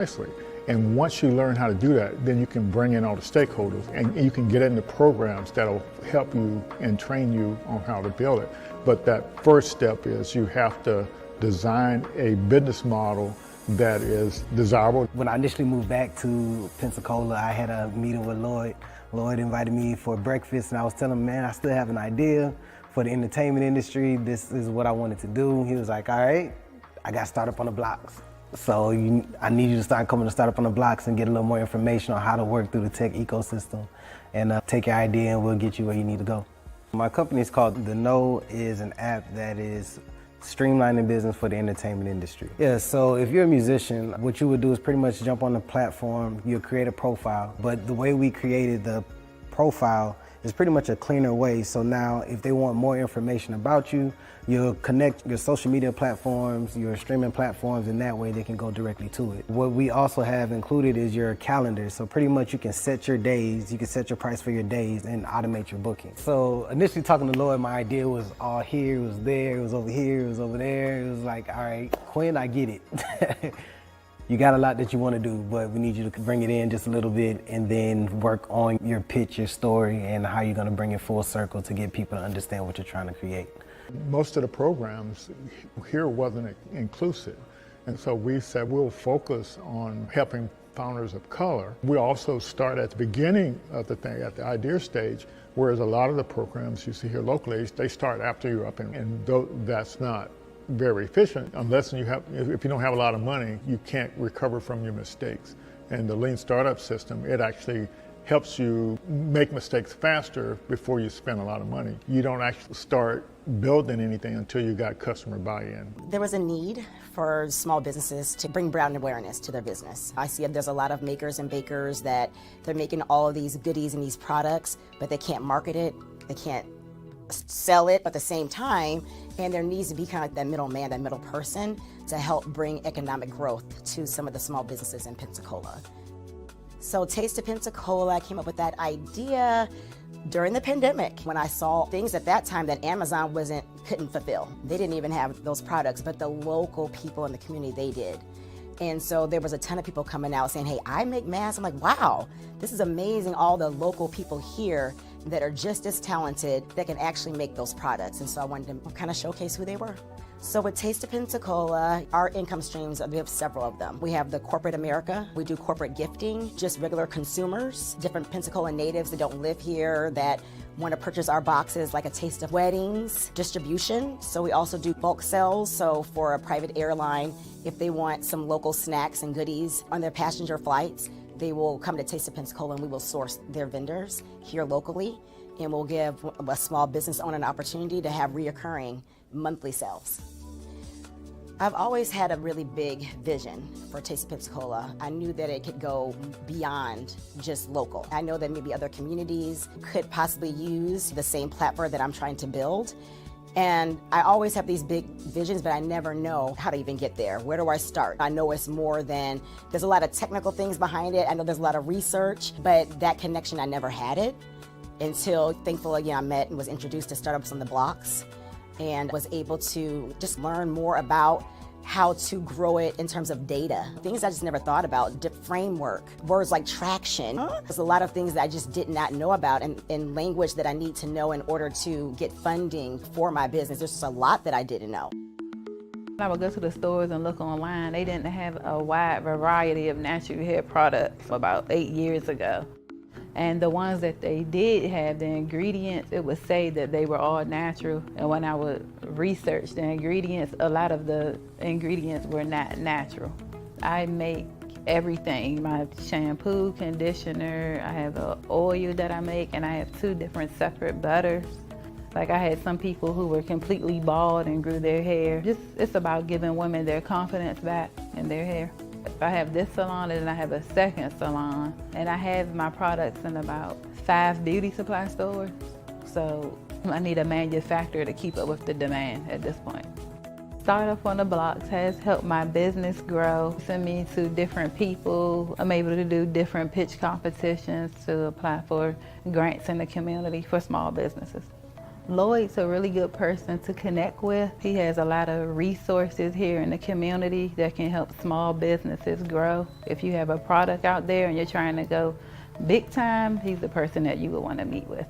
Precisely. And once you learn how to do that, then you can bring in all the stakeholders and you can get into programs that'll help you and train you on how to build it. But that first step is you have to design a business model that is desirable. When I initially moved back to Pensacola, I had a meeting with Lloyd. Lloyd invited me for breakfast, and I was telling him, man, I still have an idea for the entertainment industry. This is what I wanted to do. He was like, all right, I got Startup on the Blocks. So I need you to start coming to Startup on the Blocks and get a little more information on how to work through the tech ecosystem and take your idea and we'll get you where you need to go. My company is called The Know, is an app that is streamlining business for the entertainment industry. Yeah, so if you're a musician, what you would do is pretty much jump on the platform, you'll create a profile, but the way we created the profile is pretty much a cleaner way. So now if they want more information about you, you'll connect your social media platforms, your streaming platforms, and that way they can go directly to it. What we also have included is your calendar. So pretty much you can set your days, you can set your price for your days and automate your booking. So initially talking to Lloyd, my idea was all here, it was there, it was over here, it was over there. It was like, all right, Quinn, I get it. You got a lot that you want to do, but we need you to bring it in just a little bit and then work on your pitch, your story, and how you're going to bring it full circle to get people to understand what you're trying to create. Most of the programs here wasn't inclusive, and so we said we'll focus on helping founders of color. We also start at the beginning of the thing, at the idea stage, whereas a lot of the programs you see here locally, they start after you're up, and that's not very efficient unless if you don't have a lot of money, you can't recover from your mistakes. And the lean startup system, it actually helps you make mistakes faster before you spend a lot of money. You don't actually start building anything until you got customer buy-in. There was a need for small businesses to bring brand awareness to their business. I see there's a lot of makers and bakers that they're making all of these goodies and these products, but they can't market it, they can't sell it at the same time, and there needs to be kind of like that middleman, that middle person to help bring economic growth to some of the small businesses in Pensacola. So Taste of Pensacola, I came up with that idea during the pandemic when I saw things at that time that Amazon couldn't fulfill. They didn't even have those products, but the local people in the community, they did. And so there was a ton of people coming out saying, hey, I make masks. I'm like, wow, this is amazing. All the local people here that are just as talented that can actually make those products. And so I wanted to kind of showcase who they were. So with Taste of Pensacola, our income streams, we have several of them. We have the corporate America, we do corporate gifting, just regular consumers, different Pensacola natives that don't live here that want to purchase our boxes, like a taste of weddings, distribution. So we also do bulk sales. So for a private airline, if they want some local snacks and goodies on their passenger flights, they will come to Taste of Pensacola and we will source their vendors here locally. And we'll give a small business owner an opportunity to have reoccurring monthly sales. I've always had a really big vision for Taste of Pensacola. I knew that it could go beyond just local. I know that maybe other communities could possibly use the same platform that I'm trying to build. And I always have these big visions, but I never know how to even get there. Where do I start? I know it's more than, there's a lot of technical things behind it. I know there's a lot of research, but that connection, I never had it until, thankfully, again, I met and was introduced to Startups on the Blocks and was able to just learn more about how to grow it in terms of data. Things I just never thought about, framework, words like traction. There's a lot of things that I just did not know about in language that I need to know in order to get funding for my business. There's just a lot that I didn't know. I would go to the stores and look online. They didn't have a wide variety of natural hair products about 8 years ago. And the ones that they did have, the ingredients, it would say that they were all natural. And when I would research the ingredients, a lot of the ingredients were not natural. I make everything, my shampoo, conditioner, I have an oil that I make, and I have 2 different separate butters. Like I had some people who were completely bald and grew their hair. It's about giving women their confidence back in their hair. I have this salon and I have a second salon, and I have my products in about 5 beauty supply stores. So I need a manufacturer to keep up with the demand at this point. Startup on the Blocks has helped my business grow, send me to different people. I'm able to do different pitch competitions to apply for grants in the community for small businesses. Lloyd's a really good person to connect with. He has a lot of resources here in the community that can help small businesses grow. If you have a product out there and you're trying to go big time, he's the person that you would want to meet with.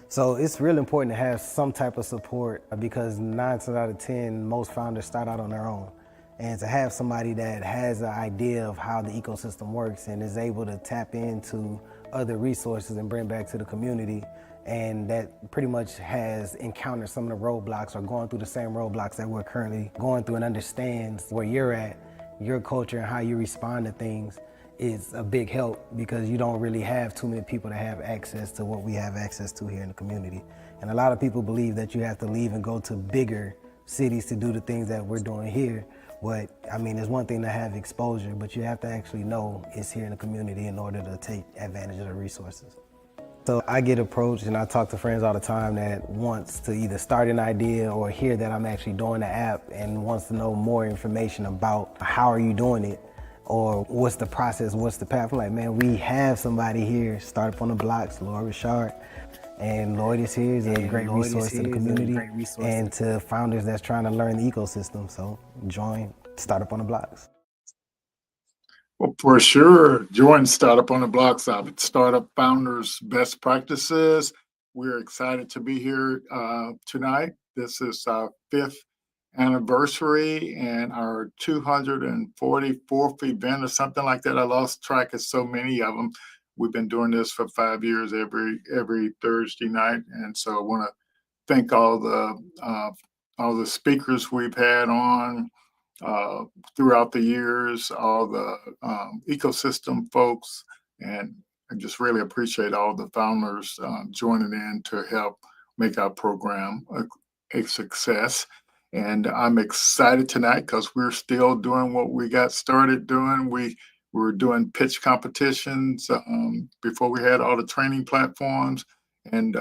So it's really important to have some type of support because 9 times out of 10, most founders start out on their own. And to have somebody that has an idea of how the ecosystem works and is able to tap into other resources and bring back to the community, and that pretty much has encountered some of the roadblocks or going through the same roadblocks that we're currently going through and understands where you're at, your culture and how you respond to things, is a big help because you don't really have too many people that have access to what we have access to here in the community. And a lot of people believe that you have to leave and go to bigger cities to do the things that we're doing here. But I mean, it's one thing to have exposure, but you have to actually know it's here in the community in order to take advantage of the resources. So I get approached and I talk to friends all the time that wants to either start an idea or hear that I'm actually doing the app and wants to know more information about how are you doing it or what's the process, what's the path. I'm like, man, we have somebody here, Startup on the Blocks, Lloyd Richard. And Lloyd is here, he's a great resource to the community and to founders that's trying to learn the ecosystem. So join Startup on the Blocks. Well, for sure, join Startup on the Blocks, Startup Founders Best Practices. We're excited to be here tonight. This is our 5th anniversary and our 244th event or something like that. I lost track of so many of them. We've been doing this for 5 years every Thursday night, and so I want to thank all the speakers we've had on throughout the years, all the ecosystem folks, and I just really appreciate all the founders joining in to help make our program a success. And I'm excited tonight because we're still doing what we got started doing. We were doing pitch competitions before we had all the training platforms, and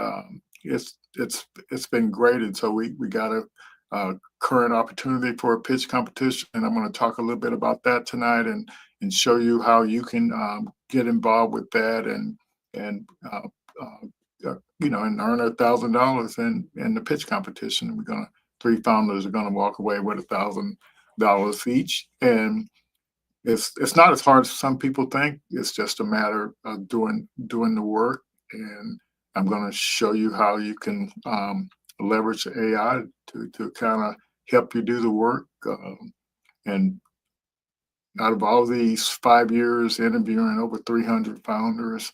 it's been great. And so we got a current opportunity for a pitch competition, and I'm going to talk a little bit about that tonight and show you how you can get involved with that and and earn $1,000 in the pitch competition. We're going to 3 founders are going to walk away with $1,000 each, and it's not as hard as some people think. It's just a matter of doing the work, and I'm going to show you how you can leverage AI to kind of help you do the work. And out of all these 5 years interviewing over 300 founders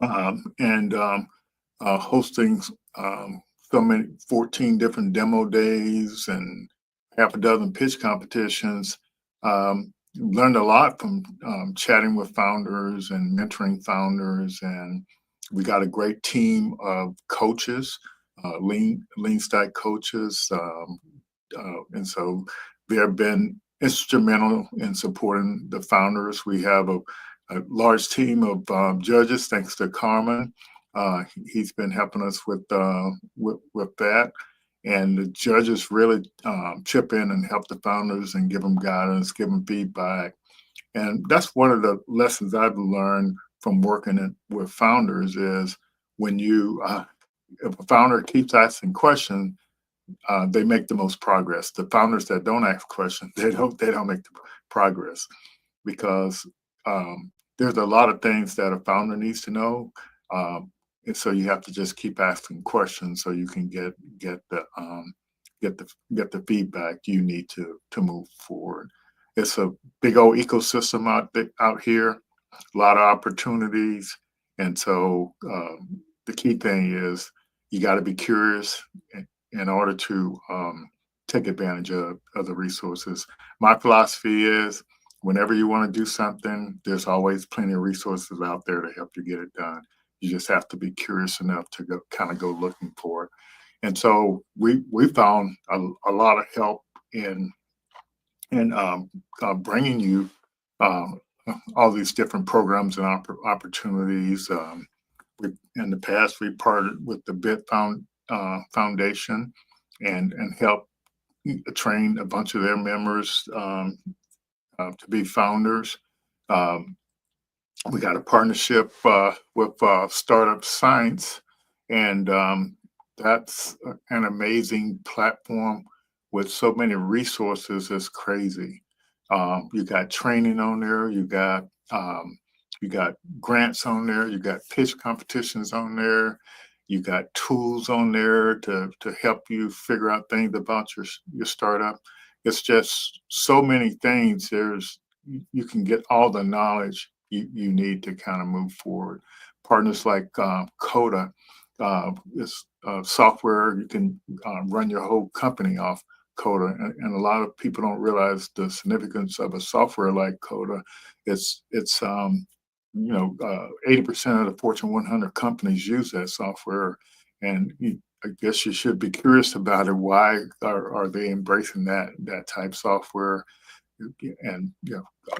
and hosting so many 14 different demo days and half a dozen pitch competitions, learned a lot from chatting with founders and mentoring founders. And we got a great team of coaches, lean stack coaches. And so they've been instrumental in supporting the founders. We have a large team of judges, thanks to Carmen. He's been helping us with that. And the judges really chip in and help the founders and give them guidance, give them feedback. And that's one of the lessons I've learned from working with founders is when you, if a founder keeps asking questions, they make the most progress. The founders that don't ask questions, they don't make the progress because there's a lot of things that a founder needs to know. And so you have to just keep asking questions so you can get the feedback you need to move forward. It's a big old ecosystem out here, a lot of opportunities, and so the key thing is you got to be curious in order to take advantage of the resources. My philosophy is whenever you want to do something, there's always plenty of resources out there to help you get it done. You just have to be curious enough to go looking for it. And so we found a lot of help in bringing you all these different programs and opportunities. In the past, we partnered with the BIT Foundation and helped train a bunch of their members to be founders. We got a partnership with Startup Science, and That's an amazing platform with so many resources. It's crazy. You got training on there. You got grants on there. You got pitch competitions on there. You got tools on there to help you figure out things about your startup. It's just so many things. You can get all the knowledge you need to kind of move forward. Partners like Coda is software you can run your whole company off Coda, and a lot of people don't realize the significance of a software like Coda. It's 80% of the Fortune 100 companies use that software, and I guess you should be curious about it. Why are they embracing that type software? And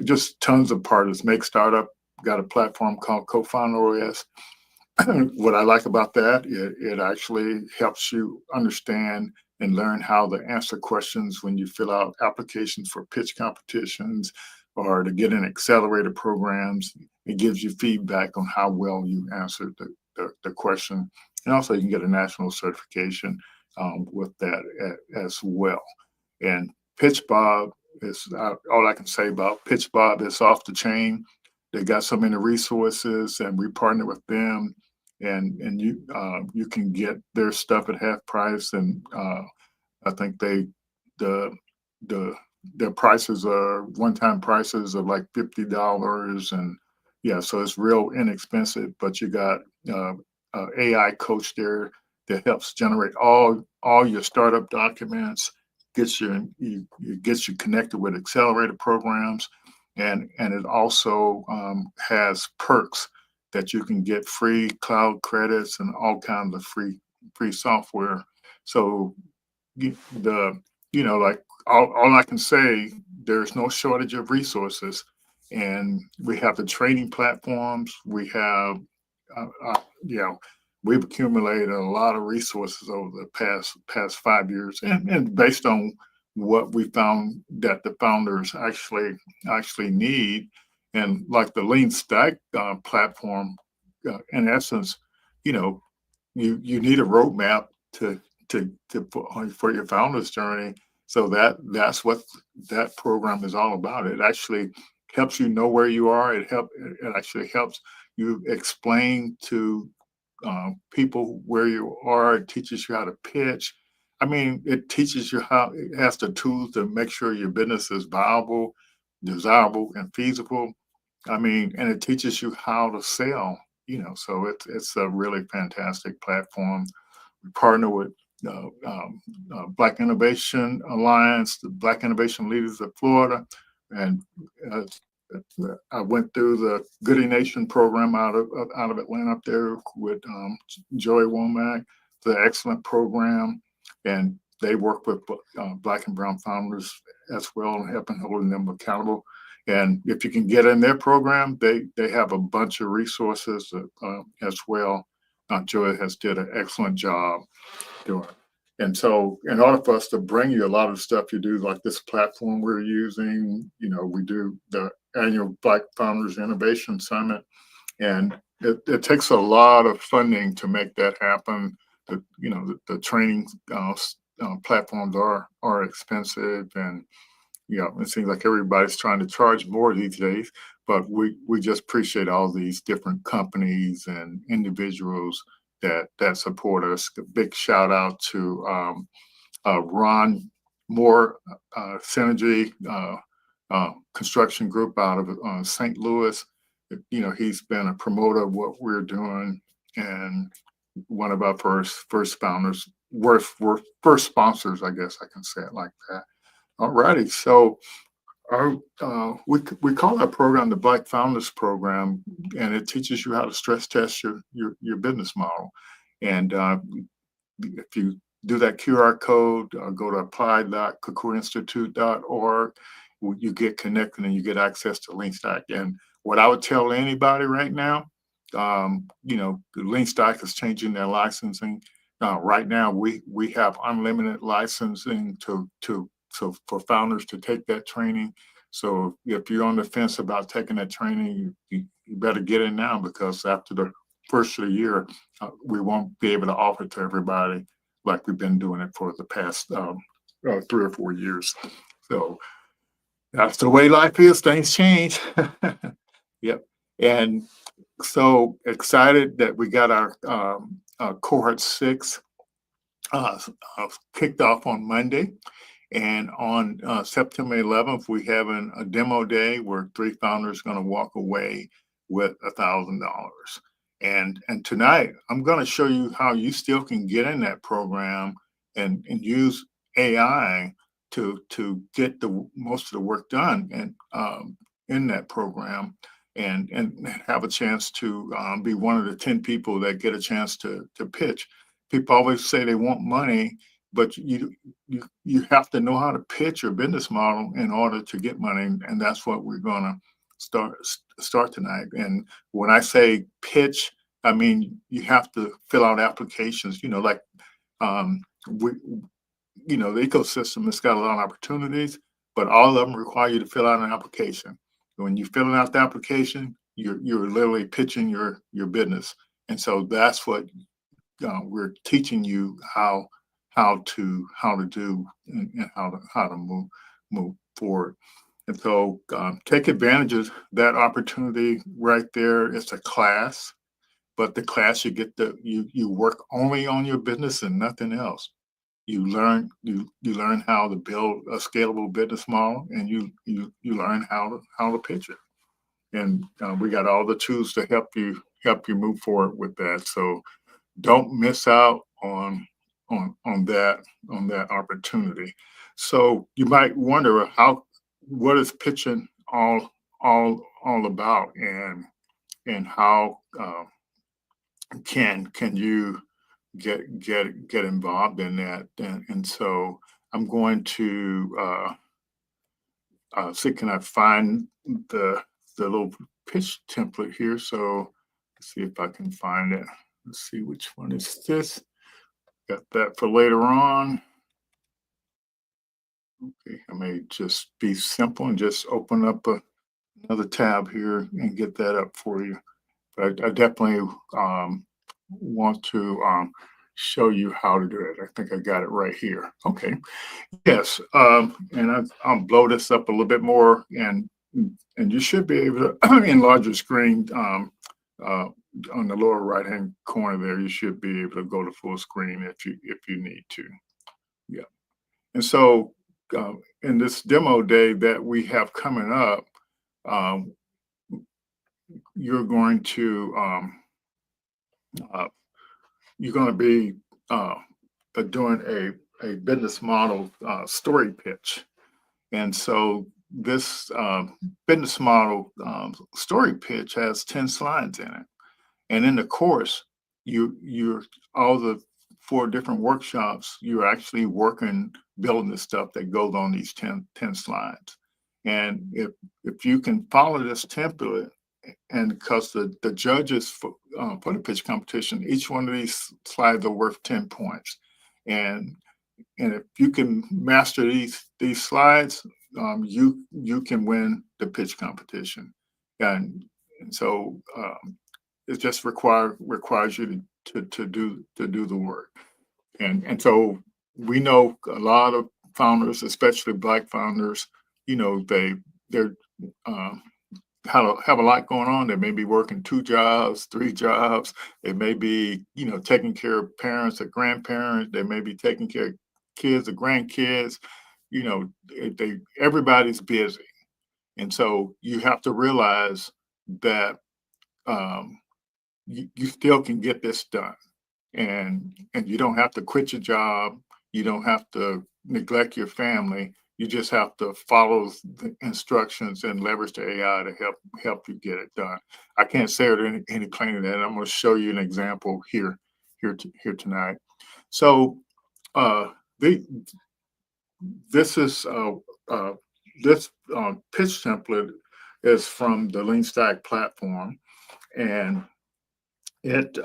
just tons of partners. Make Startup got a platform called Co-Founder OS. What I like about that, it actually helps you understand and learn how to answer questions when you fill out applications for pitch competitions or to get in accelerator programs. It gives you feedback on how well you answered the question. And also you can get a national certification with that as well. And Pitch Bob is all I can say about Pitch Bob. Is off the chain. They got so many resources, and we partner with them, and you can get their stuff at half price. And I think the the their prices are one-time prices of like $50, and yeah, so it's real inexpensive. But you got AI coach there that helps generate all your startup documents, gets you connected with accelerator programs, and it also has perks that you can get free cloud credits and all kinds of free software. So the like all I can say, there's no shortage of resources, and we have the training platforms. We have we've accumulated a lot of resources over the past 5 years, and based on what we found that the founders actually need, and like the Lean Stack platform, in essence, you know, you need a roadmap for your founders journey. So that's what that program is all about. It actually helps you know where you are. It actually helps you explain to people where you are. It teaches you how to pitch. I mean, it teaches you how, it has the tools to make sure your business is viable, desirable, and feasible. I mean, and it teaches you how to sell. So it's a really fantastic platform. We partner with Black Innovation Alliance, the Black Innovation Leaders of Florida, and uh, I went through the Goody Nation program out of Atlanta up there with Joey Womack. It's an excellent program, and they work with Black and Brown founders as well, and helping holding them accountable. And if you can get in their program, they have a bunch of resources as well. Joey has did an excellent job doing. And so, in order for us to bring you a lot of stuff you do, like this platform we're using, we do the annual Black Founders Innovation Summit, and it takes a lot of funding to make that happen. The training platforms are expensive, and it seems like everybody's trying to charge more these days. But we just appreciate all these different companies and individuals that support us. A big shout out to Ron Moore, Synergy Construction Group out of St. Louis. He's been a promoter of what we're doing, and one of our first founders, we're first sponsors, I guess I can say it like that. All righty, so we call that program the Black Founders Program, and it teaches you how to stress test your business model. And if you do that QR code, go to apply.cocoainstitute.org. You get connected and you get access to Lean Stack. And what I would tell anybody right now, the Lean Stack is changing their licensing. Right now, we have unlimited licensing so for founders to take that training. So if you're on the fence about taking that training, you better get in now, because after the first of the year, we won't be able to offer it to everybody like we've been doing it for the past 3 or 4 years. So that's the way life is. Things change. Yep. And so excited that we got our cohort 6 uh, kicked off on Monday. And on September 11th, we having a demo day where 3 founders going to walk away with $1,000. And tonight, I'm going to show you how you still can get in that program and use AI to get the most of the work done and in that program, and have a chance to be one of the 10 people that get a chance to pitch. People always say they want money, but you have to know how to pitch your business model in order to get money, and that's what we're gonna start tonight. And when I say pitch, I mean you have to fill out applications. Like we, the ecosystem has got a lot of opportunities, but all of them require you to fill out an application. When you're filling out the application, you're literally pitching your business, and so that's what we're teaching you how to do and how to move forward. And so take advantage of that opportunity right there. It's a class, but the class you work only on your business and nothing else. You learn how to build a scalable business model, and you learn how to pitch it. And we got all the tools to help you move forward with that. So don't miss out on that opportunity. So you might wonder what is pitching all about, and how can you get involved in that. And so I'm going to see, can I find the little pitch template here? So let's see if I can find it. Let's see, which one is this? Got that for later on. Okay, I may just be simple and just open up another tab here and get that up for you. But I definitely want to show you how to do it. I think I got it right here. Okay, yes, and I'll blow this up a little bit more, and you should be able to enlarge your screen. On the lower right hand corner there, you should be able to go to full screen if you need to. Yeah. And so in this demo day that we have coming up, you're going to be doing a business model story pitch. And so this business model story pitch has 10 slides in it. And in the course, you're all the 4 different workshops, you're actually building the stuff that goes on these 10 slides. And if you can follow this template, and because the judges for the pitch competition, each one of these slides are worth 10 points. And if you can master these slides, you can win the pitch competition. And so it just requires you to do the work. And so we know a lot of founders, especially Black founders, they're have a lot going on. They may be working 2 jobs, 3 jobs. They may be, taking care of parents or grandparents. They may be taking care of kids or grandkids. Everybody's busy. And so you have to realize that you still can get this done, and you don't have to quit your job. You don't have to neglect your family. You just have to follow the instructions and leverage the AI to help you get it done. I can't say it any plainer than that. I'm going to show you an example here tonight. So this is this pitch template is from the Lean Stack platform, and it's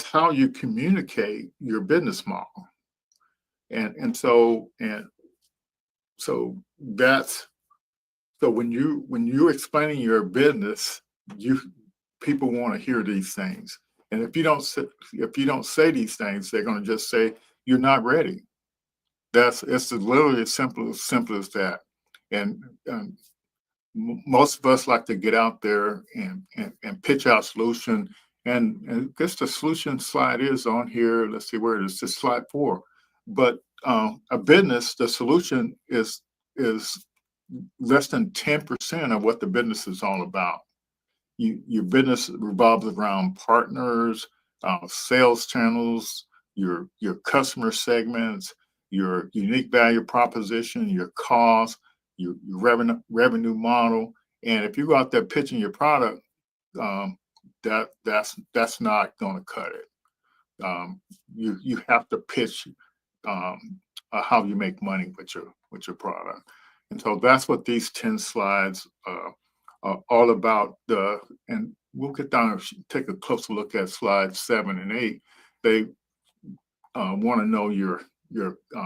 how you communicate your business model. And so that's, so when you're explaining your business, people want to hear these things. And if you don't say these things, they're going to just say you're not ready. It's literally as simple as that. And most of us like to get out there and pitch our solution. And I guess the solution slide is on here. Let's see where it is. It's slide 4. But a business, the solution is less than 10% of what the business is all about. Your business revolves around partners, sales channels, your customer segments, your unique value proposition, your cost, your revenue model. And if you go out there pitching your product, that's not going to cut it. You have to pitch how you make money with your product. And so that's what these 10 slides are all about. And we'll get down and take a closer look at slides 7 and 8. They want to know your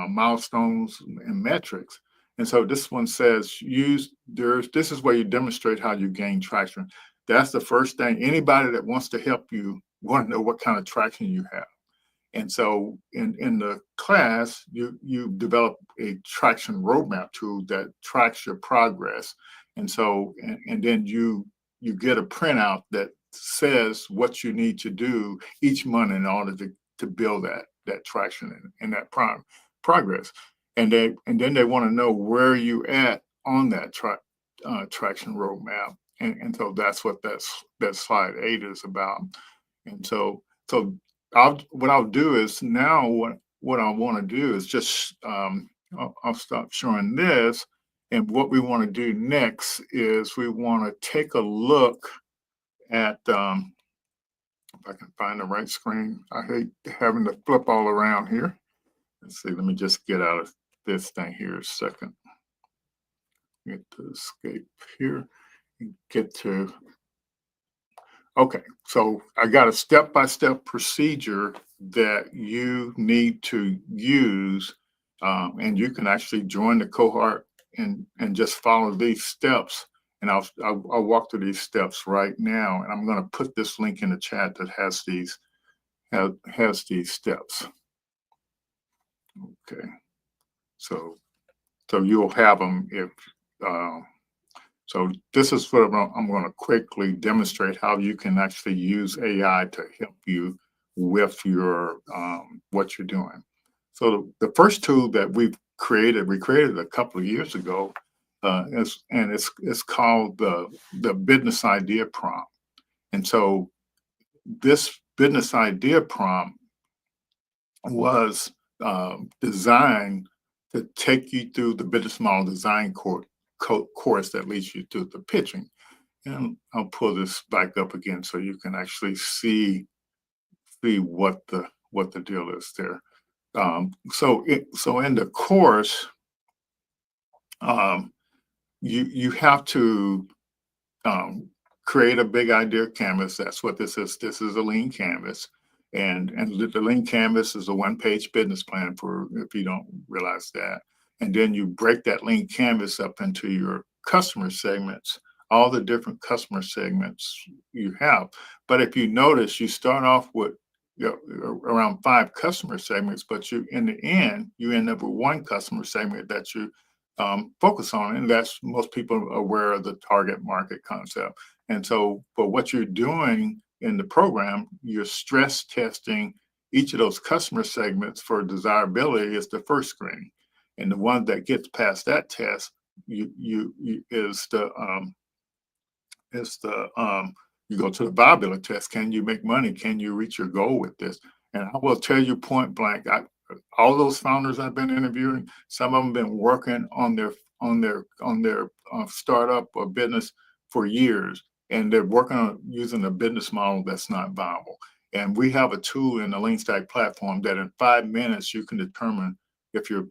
milestones and metrics. And so this one says this is where you demonstrate how you gain traction. That's the first thing. Anybody that wants to help you want to know what kind of traction you have. And so in the class, you develop a traction roadmap tool that tracks your progress. And so, and then you get a printout that says what you need to do each month in order to build that traction and that progress. And then they want to know where you at on that traction roadmap. And so that's what that slide 8 is about. And so what I'll do is now what I want to do is just I'll stop showing this. And what we want to do next is we want to take a look at if I can find the right screen. I hate having to flip all around here. Let's see. Let me just get out of this thing here a second. Get to escape here and get to. Okay, so I got a step-by-step procedure that you need to use, and you can actually join the cohort and just follow these steps. And I'll walk through these steps right now, and I'm going to put this link in the chat that has these steps. Okay, so you'll have them if. So this is what I'm going to quickly demonstrate how you can actually use AI to help you with your what you're doing. So the first tool that we created a couple of years ago, it's called the business idea prompt. And so this business idea prompt was designed to take you through the business model design course that leads you to the pitching. And I'll pull this back up again so you can actually see what the deal is there. So in the course, you have to create a big idea canvas. That's what this is. This is a lean canvas. And the lean canvas is a one-page business plan for if you don't realize that. And then you break that lean canvas up into your customer segments, all the different customer segments you have. But if you notice, you start off with around 5 customer segments, but in the end, you end up with one customer segment that you focus on. And that's most people are aware of the target market concept. And so, but what you're doing in the program, you're stress testing each of those customer segments for desirability is the first screen. And the one that gets past that test, you go to the viability test. Can you make money? Can you reach your goal with this? And I will tell you point blank, all those founders I've been interviewing, some of them been working on their startup or business for years, and they're working on using a business model that's not viable. And we have a tool in the Lean Stack platform that in 5 minutes you can determine if your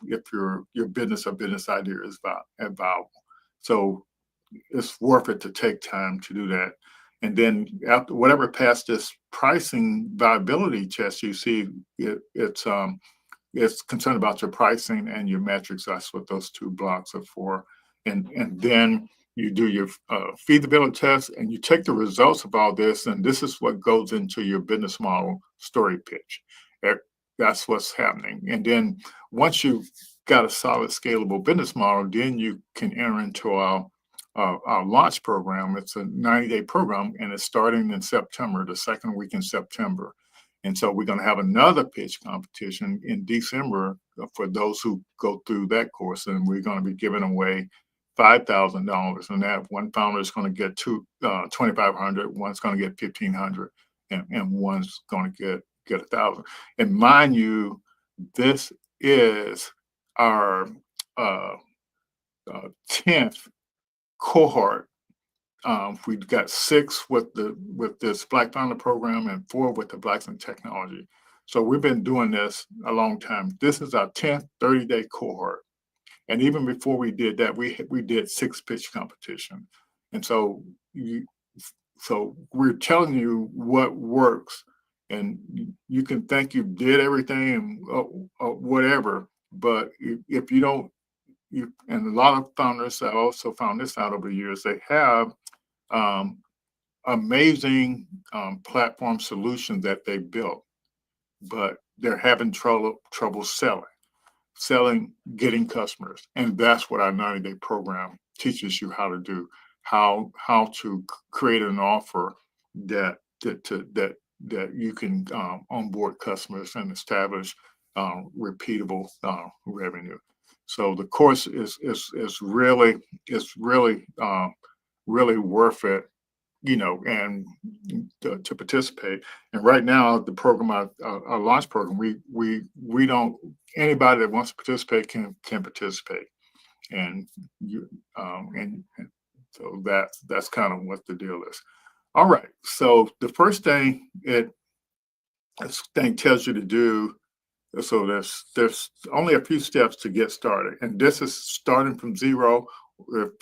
business or business idea is viable. So it's worth it to take time to do that. And then after whatever past this pricing viability test, you see it's concerned about your pricing and your metrics. That's what those 2 blocks are for. And then you do your feasibility test, and you take the results of all this, and this is what goes into your business model story pitch. Eh, That's what's happening. And then once you've got a solid, scalable business model, then you can enter into our launch program. It's a 90-day program, and it's starting in September, the second week in September. And so we're going to have another pitch competition in December for those who go through that course, and we're going to be giving away $5,000, and that one founder is going to get 2,500, one's going to get 1,500, and one's going to get 1,000. And mind you, this is our 10th cohort. We've got 6 with this Black Founder program and 4 with the Blacks in Technology. So we've been doing this a long time. This is our 10th 30-day cohort. And even before we did that, we did 6 pitch competition. And so we're telling you what works, and you can think you did everything and whatever, but if you don't, and a lot of founders have also found this out over the years, they have amazing platform solutions that they built, but they're having trouble selling, getting customers. And that's what our 90-day program teaches you how to do, how to create an offer that you can onboard customers and establish repeatable revenue. So the course is really worth it, and to participate. And right now, the program, our launch program, we don't, anybody that wants to participate can participate, and and so that's kind of what the deal is. All right, so the first thing this thing tells you to do. So there's only a few steps to get started, and this is starting from zero.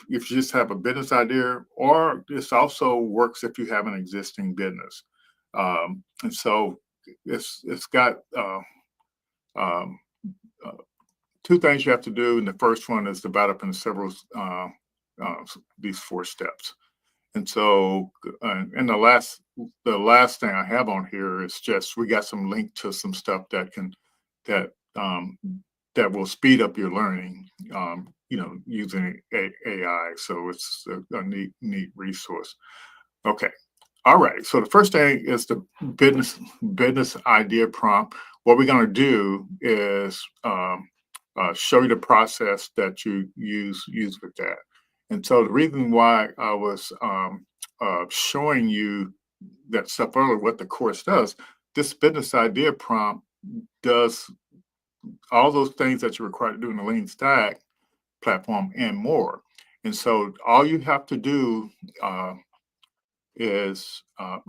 If you just have a business idea, or this also works if you have an existing business. And so it's got 2 things you have to do, and the first one is divided up into several these 4 steps. And so, and the last thing I have on here is just we got some link to some stuff that will speed up your learning, using AI. So it's a neat resource. Okay. All right. So the first thing is the business idea prompt. What we're going to do is show you the process that you use with that. And so the reason why I was showing you that stuff earlier, what the course does, this business idea prompt does all those things that you're required to do in the Lean Stack platform and more. And so all you have to do is,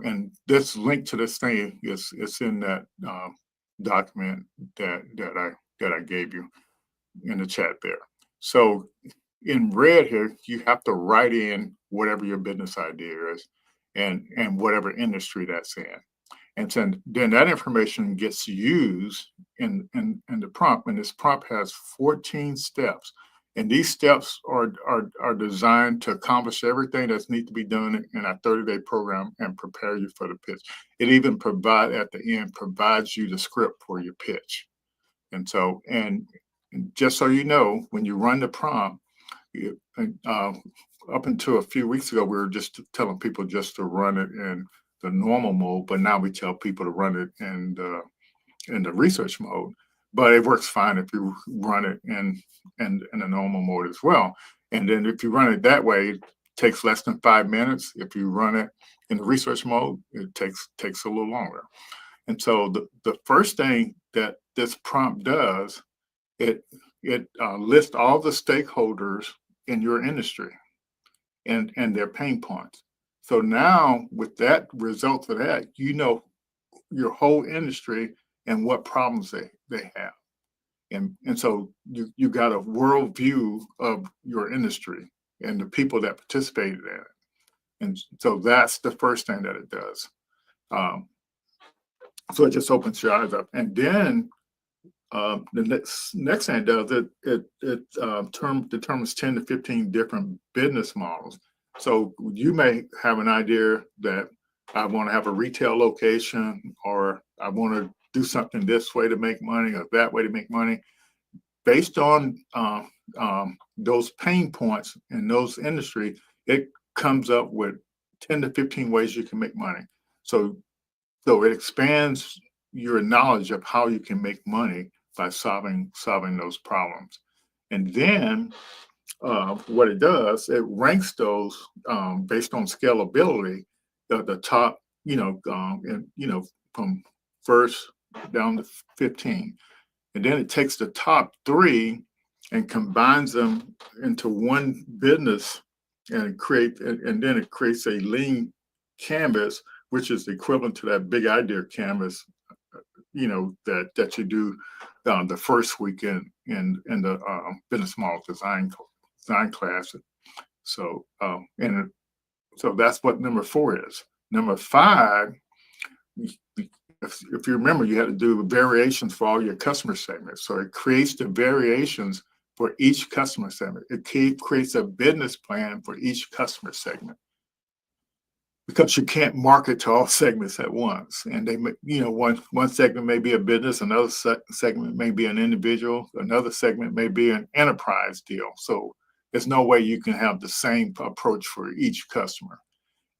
and this link to this thing is in that document that I gave you in the chat there. So in red here, you have to write in whatever your business idea is and whatever industry that's in. And then that information gets used in the prompt. And this prompt has 14 steps. And these steps are designed to accomplish everything that's need to be done in our 30-day program and prepare you for the pitch. It even at the end provides you the script for your pitch. And so, and just so you know, when you run the prompt, up until a few weeks ago, we were just telling people just to run it in the normal mode, but now we tell people to run it in the research mode. But it works fine if you run it in the normal mode as well. And then if you run it that way, it takes less than 5 minutes. If you run it in the research mode, it takes a little longer. And so the first thing that this prompt does, it lists all the stakeholders in your industry and their pain points. So now with that result of that, you know your whole industry and what problems they have. And so you got a world view of your industry and the people that participated in it. And so that's the first thing that it does. So it just opens your eyes up. And then The next thing it does, it determines 10 to 15 different business models. So you may have an idea that I want to have a retail location, or I want to do something this way to make money or that way to make money. Based on those pain points in those industry, it comes up with 10 to 15 ways you can make money. So it expands your knowledge of how you can make money by solving those problems. And then what it does, it ranks those based on scalability, the top, from first down to 15. And then it takes the top 3 and combines them into one business and then it creates a lean canvas, which is equivalent to that big idea canvas, that you do the first week in the business model design class. So and so that's what number 4 is. Number 5, if you remember, you had to do variations for all your customer segments. So it creates the variations for each customer segment. It creates a business plan for each customer segment, because you can't market to all segments at once. And they, one segment may be a business, another segment may be an individual, another segment may be an enterprise deal. So there's no way you can have the same approach for each customer.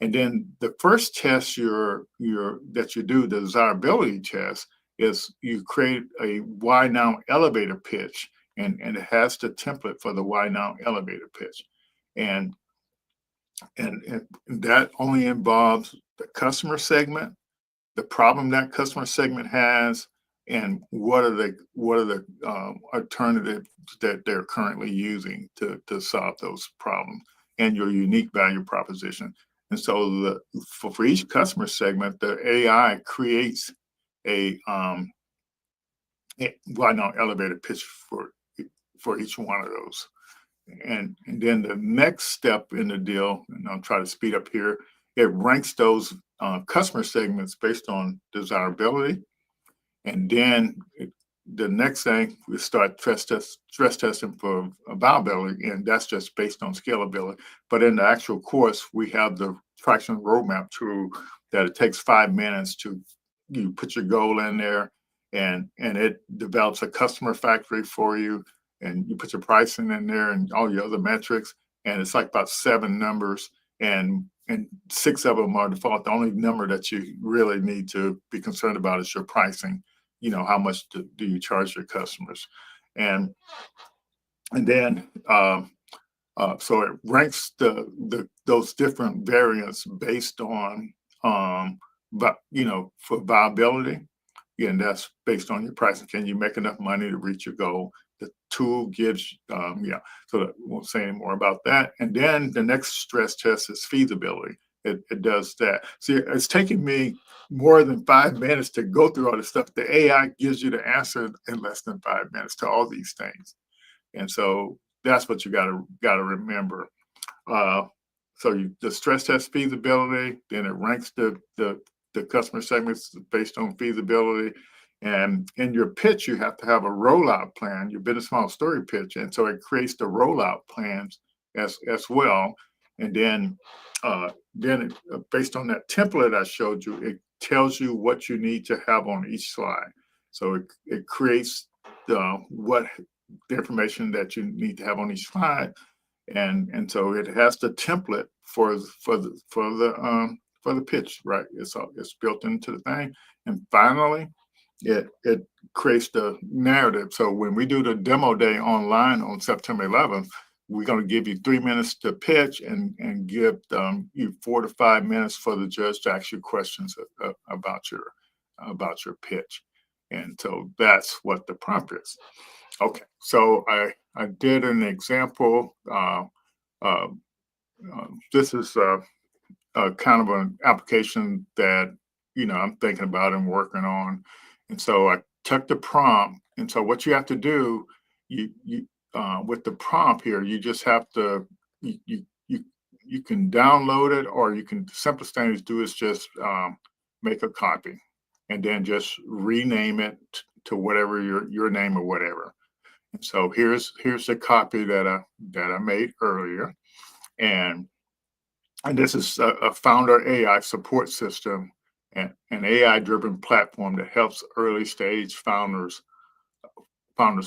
And then the first test that you do, the desirability test, is you create a why now elevator pitch, and it has the template for the why now elevator pitch. And that only involves the customer segment, the problem that customer segment has, and what are the alternatives that they're currently using to solve those problems, and your unique value proposition. And so for each customer segment, the AI creates a why now elevator pitch for each one of those. And then the next step in the deal, and I'll try to speed up here, it ranks those customer segments based on desirability. And then the next thing, we start stress testing for viability, and that's just based on scalability. But in the actual course, we have the traction roadmap tool that it takes 5 minutes you put your goal in there, and it develops a customer factory for you, and you put your pricing in there and all your other metrics, and it's like about 7 numbers, and 6 of them are default. The only number that you really need to be concerned about is your pricing. How much do you charge your customers? And then so it ranks those different variants based on for viability. And that's based on your pricing. Can you make enough money to reach your goal? The tool gives, so I won't say any more about that. And then the next stress test is feasibility. It does that. See, it's taking me more than 5 minutes to go through all this stuff. The AI gives you the answer in less than 5 minutes to all these things. And so that's what you gotta remember. The stress test feasibility, then it ranks the customer segments based on feasibility. And in your pitch, you have to have a rollout plan, your business model story pitch. And so it creates the rollout plans as well. And then based on that template I showed you, it tells you what you need to have on each slide. So it creates the information that you need to have on each slide. And so it has the template for the pitch, right? It's built into the thing. And finally, it creates the narrative. So when we do the demo day online on September 11th, we're going to give you 3 minutes to pitch and give you 4 to 5 minutes for the judge to ask you questions about your pitch. And so that's what the prompt is. Okay, so I did an example. This is kind of an application that I'm thinking about and working on. And so I took the prompt. And so what you have to do, you with the prompt here, you just have to you can download it, or you can, the simplest thing to do is just make a copy and then just rename it to whatever your name or whatever. And so here's the copy that I made earlier, and this is a founder AI support system and an AI-driven platform that helps early stage founders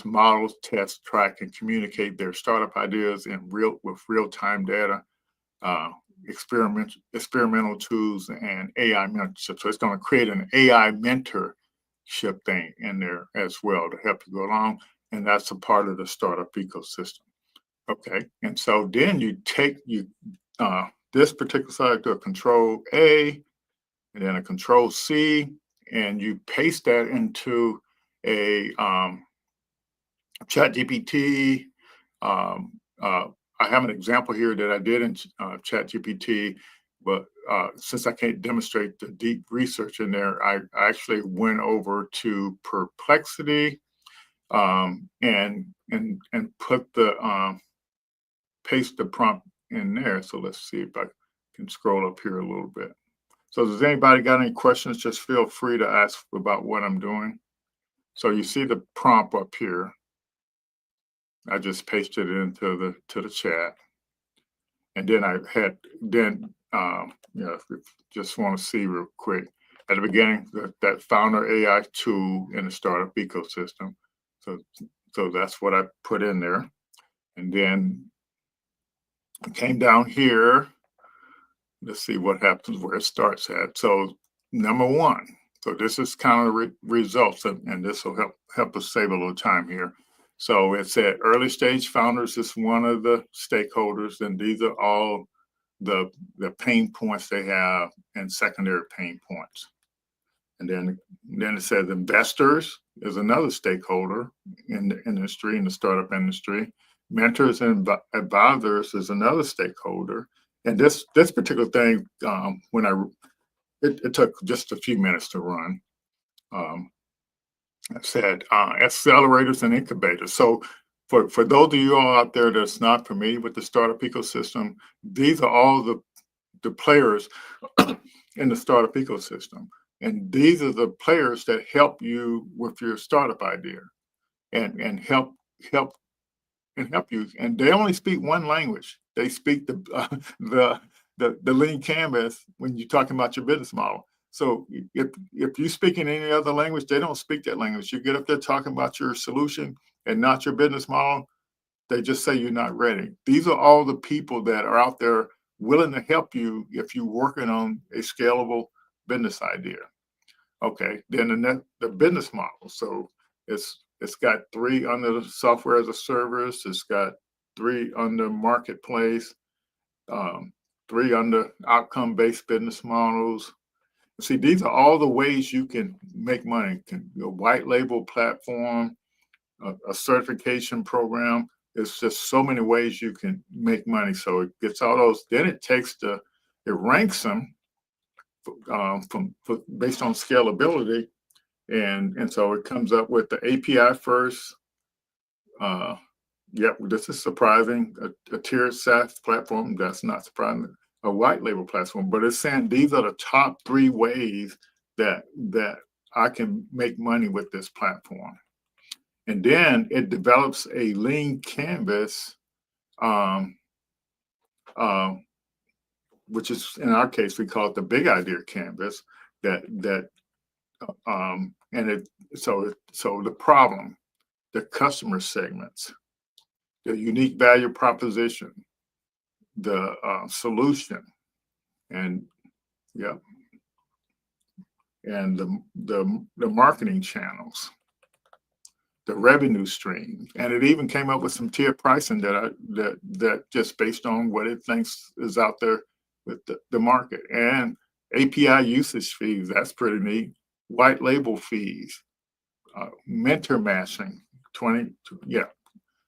model, test, track, and communicate their startup ideas with real-time data, uh, experimental tools, and AI mentorship. So it's going to create an AI mentorship thing in there as well to help you go along, and that's a part of the startup ecosystem. Okay, and so then you take this particular side to a Control A, and then a Control C, and you paste that into a ChatGPT. Um, I have an example here that I did in ChatGPT, but since I can't demonstrate the deep research in there, I actually went over to Perplexity and put the paste the prompt in there. So let's see if I can scroll up here a little bit. So does anybody got any questions? Just feel free to ask about what I'm doing. So you see the prompt up here. I just pasted it into the chat. And then I had, if you just want to see real quick, at the beginning, that founder AI tool in the startup ecosystem. So that's what I put in there. And then I came down here. Let's see what happens where it starts at. So number one, so this is kind of results, and this will help us save a little time here. So it said early stage founders is one of the stakeholders, and these are all the pain points they have and secondary pain points. And then it says investors is another stakeholder in the industry, in the startup industry. Mentors and advisors is another stakeholder. And this particular thing, it took just a few minutes to run. I said accelerators and incubators. So for those of you all out there that's not familiar with the startup ecosystem, these are all the players in the startup ecosystem. And these are the players that help you with your startup idea and help you. And they only speak one language. They speak the lean canvas when you're talking about your business model. So if you speak in any other language, they don't speak that language. You get up there talking about your solution and not your business model, they just say you're not ready. These are all the people that are out there willing to help you if you're working on a scalable business idea. Okay, then the business model. So it's got 3 under the software as a service. It's got 3 under marketplace, 3 under outcome-based business models. See, these are all the ways you can make money. A white label platform, a certification program. It's just so many ways you can make money. So it gets all those. Then it ranks them based on scalability, and so it comes up with the API first. Yep, this is surprising. A tiered SaaS platform, that's not surprising. A white label platform, but it's saying these are the top 3 ways that I can make money with this platform. And then it develops a lean canvas, which is, in our case, we call it the big idea canvas. So the problem, the customer segments, the unique value proposition, the solution, and and the marketing channels, the revenue stream, and it even came up with some tier pricing that just based on what it thinks is out there with the market, and API usage fees. That's pretty neat. White label fees, mentor matching, 20.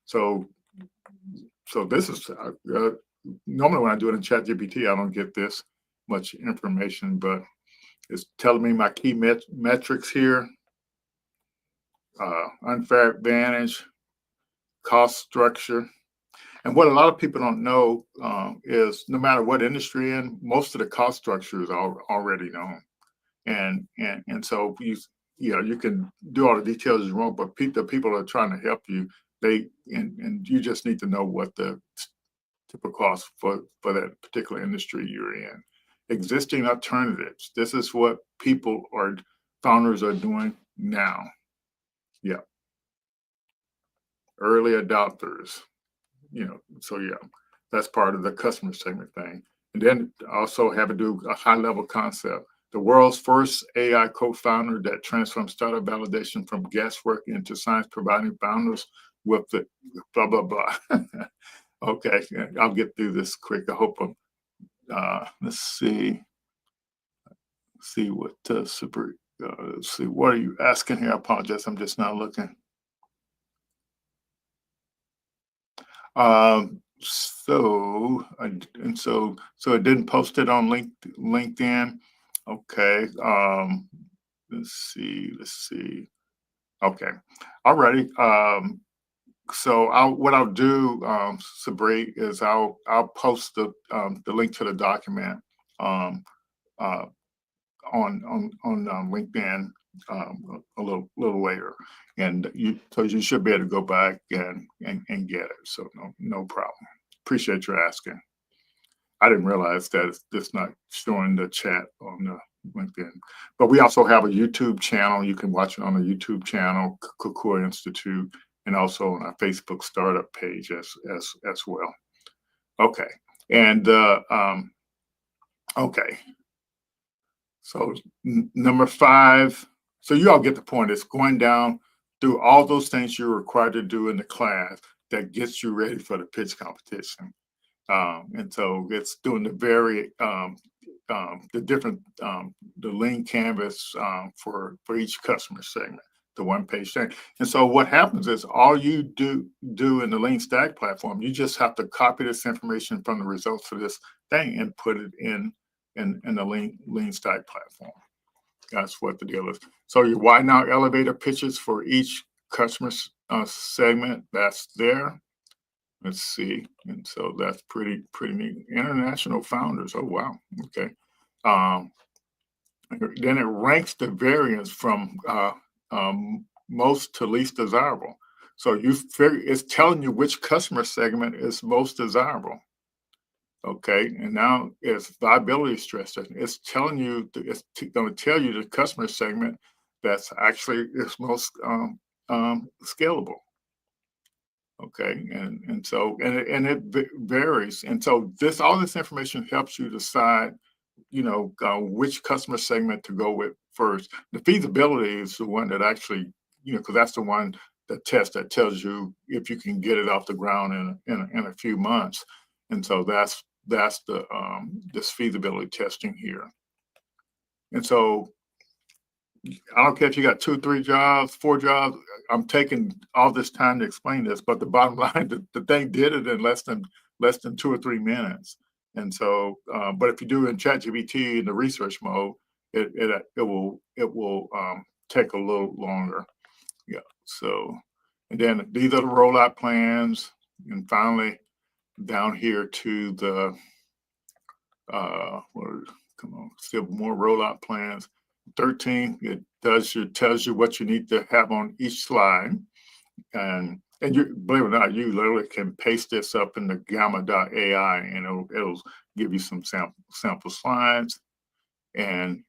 So this is normally when I do it in ChatGPT, I don't get this much information, but it's telling me my key metrics here. Unfair advantage, cost structure. And what a lot of people don't know is no matter what industry in, most of the cost structure is already known. And so you can do all the details you want, but the people that are trying to help you, and you just need to know what the typical cost for that particular industry you're in. Existing alternatives. This is what founders are doing now. Yeah. Early adopters. So yeah, that's part of the customer segment thing. And then also have to do a high level concept. The world's first AI co-founder that transforms startup validation from guesswork into science, providing founders with the blah, blah, blah. Okay, I'll get through this quick. I hope let's see what super, let's see, what are you asking here? I apologize, I'm just not looking. So it didn't post it on LinkedIn. Okay. Let's see. Okay. Alrighty. So what I'll do, Sabri, is I'll post the link to the document on LinkedIn a little later, and you should be able to go back and get it. So no problem. Appreciate your asking. I didn't realize that it's not showing the chat on the LinkedIn, but we also have a YouTube channel. You can watch it on the YouTube channel, Kukui Institute, and also on our Facebook startup page as well. Okay, and okay. So number 5. So you all get the point. It's going down through all those things you're required to do in the class that gets you ready for the pitch competition. And so it's doing the different the lean canvas for each customer segment, the one-page thing. And so what happens is all you do in the Lean Stack platform, you just have to copy this information from the results of this thing and put it in the Lean Stack platform. That's what the deal is. So your why now elevator pitches for each customer segment, that's there. Let's see. And so that's pretty neat. International founders. Oh, wow. Okay. Then it ranks the variance from most to least desirable. So it's telling you which customer segment is most desirable. Okay, and now it's viability stress testing. It's telling you, it's going to tell you the customer segment that's actually is most scalable. Okay, and so it varies, and so all this information helps you decide, which customer segment to go with first. The feasibility is the one that actually, because that's the one, the test that tells you if you can get it off the ground in a few months, and so that's the this feasibility testing here. And so I don't care if you got 2, 3 jobs, 4 jobs. I'm taking all this time to explain this, but the bottom line, the thing did it in less than 2 or 3 minutes. And so, but if you do it in ChatGPT in the research mode, it will take a little longer. Yeah. So, and then these are the rollout plans, and finally down here to the come on, still more rollout plans. 13, it tells you what you need to have on each slide, and you, believe it or not, you literally can paste this up in the gamma.ai, and it'll give you some sample slides, and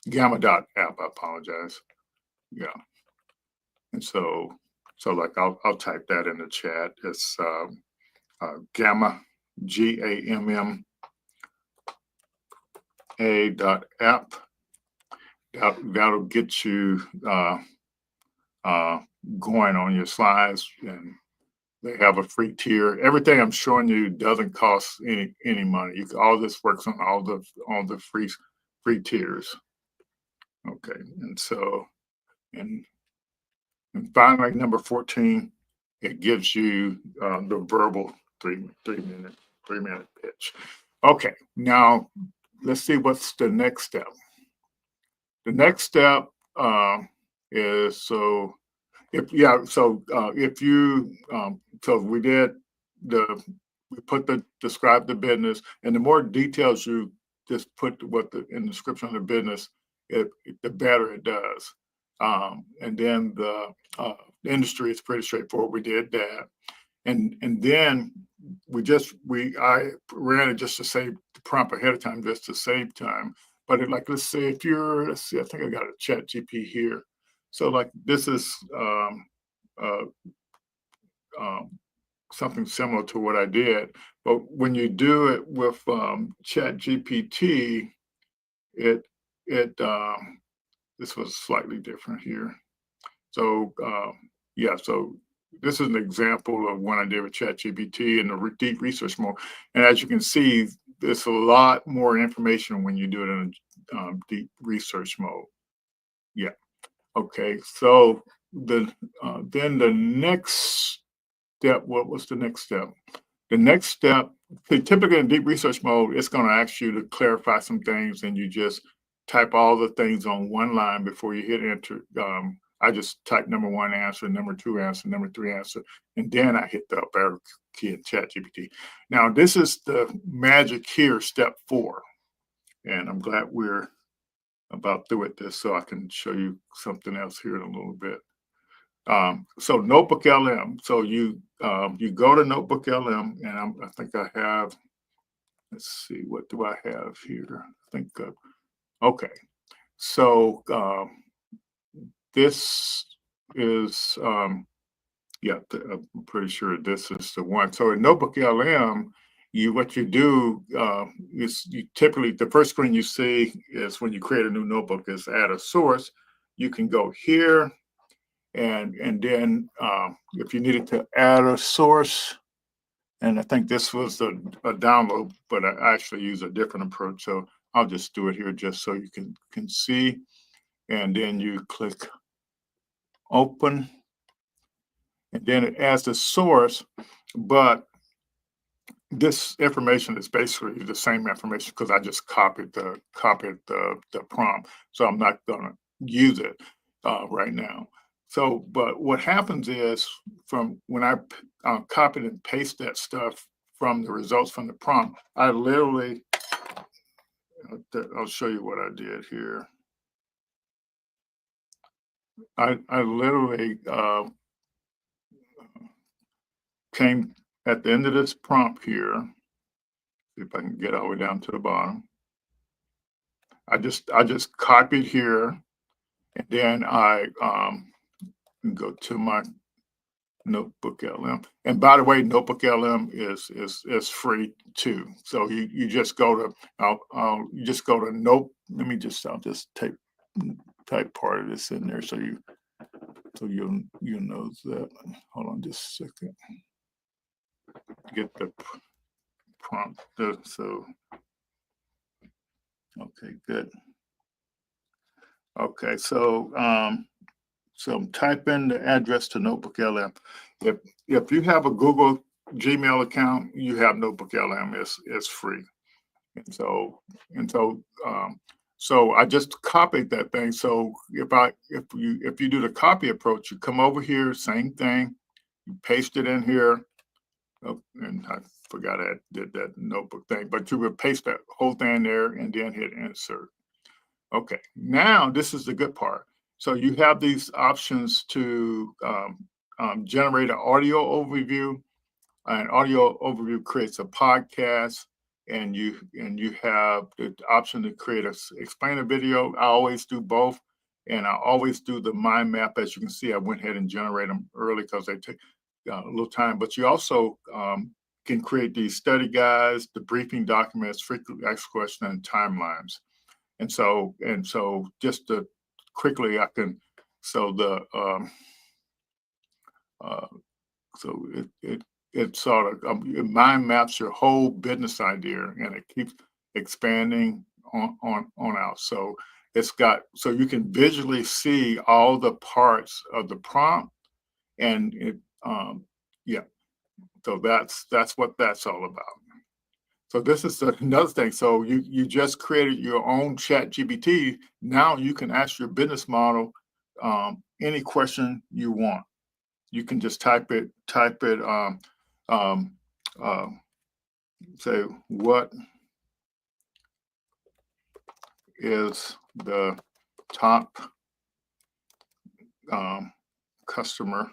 gamma.app. I apologize. Yeah, and so like I'll type that in the chat. It's gamma, GAMMA .app. That'll get you going on your slides, and they have a free tier. Everything I'm showing you doesn't cost any money. All this works on all the free tiers. Okay, and so and finally number 14, it gives you the verbal three minute pitch. Okay, now let's see what's the next step. The next step is if you so we describe the business, and the more details you just put in the description of the business, the better it does. And then the industry is pretty straightforward. We did that, and then I ran it just to save the prompt ahead of time, just to save time. But like, let's say if you're, let's see, I think I got a chat GP here. So like this is uh, um, something similar to what I did. But when you do it with chat GPT, it, this was slightly different here. So yeah, so this is an example of when I did with ChatGPT in the deep research mode. And as you can see, there's a lot more information when you do it in a deep research mode. Yeah. Okay. So then the next step, what was the next step? The next step, typically in deep research mode, it's going to ask you to clarify some things, and you just type all the things on one line before you hit enter. I just type number one answer, number two answer, number three answer, and then I hit the up arrow key in ChatGPT. Now, this is the magic here, step 4. And I'm glad we're about through with this, so I can show you something else here in a little bit. So Notebook LM. So you go to Notebook LM, and I think I have. Let's see, what do I have here? I think. Okay. So this is yeah. I'm pretty sure this is the one. So in Notebook LM, what you do is you typically, the first screen you see is when you create a new notebook is add a source. You can go here. And then if you needed to add a source, and I think this was a download, but I actually use a different approach. So I'll just do it here just so you can see. And then you click open, and then it adds the source, but this information is basically the same information because I just copied the prompt. So I'm not gonna use it right now. So, but what happens is from when I copied and paste that stuff from the results from the prompt, I literally, I'll show you what I did here. I literally came at the end of this prompt here. See if I can get all the way down to the bottom. I just copied here, and then I go to my Notebook LM. And by the way, Notebook LM is free too. So you just go to you just go to Note. I'll just type part of this in there so you'll know that. Hold on just a second. Get the prompt. So okay, good. Okay, so type in the address to Notebook LM. If you have a Google Gmail account, you have Notebook LM. It's free, and so I just copied that thing. So if you do the copy approach, you come over here, same thing, you paste it in here. Oh, and I forgot I did that notebook thing, but you would paste that whole thing there and then hit insert. Okay, now this is the good part. So you have these options to generate an audio overview. An audio overview creates a podcast, and you have the option to create explain a video. I always do both, and I always do the mind map. As you can see, I went ahead and generate them early because they take a little time. But you also can create these study guides, the briefing documents, frequently asked questions, and timelines. And so just to quickly, I can, so the so it sort of it mind maps your whole business idea, and it keeps expanding on out. So it's got, so you can visually see all the parts of the prompt, and it yeah. So that's what that's all about. So this is another thing. So you just created your own chat GPT. Now you can ask your business model any question you want. You can just type it, say, what is the top customer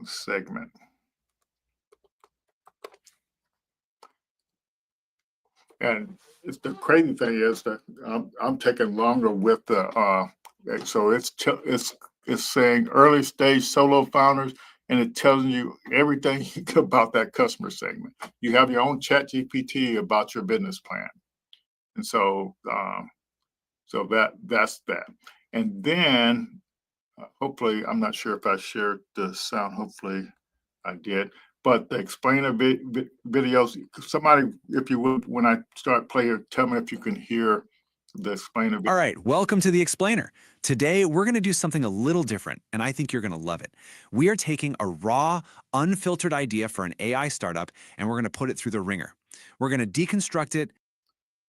segment. And the crazy thing is that I'm taking longer with the so it's saying early stage solo founders, and it tells you everything about that customer segment. You have your own chat GPT about your business plan, and so that's that. And then hopefully, I'm not sure if I shared the sound. Hopefully, I did. But the explainer videos, somebody, if you would, when I start playing, tell me if you can hear the explainer. All right, welcome to the explainer. Today, we're going to do something a little different, and I think you're going to love it. We are taking a raw, unfiltered idea for an AI startup, and we're going to put it through the ringer. We're going to deconstruct it,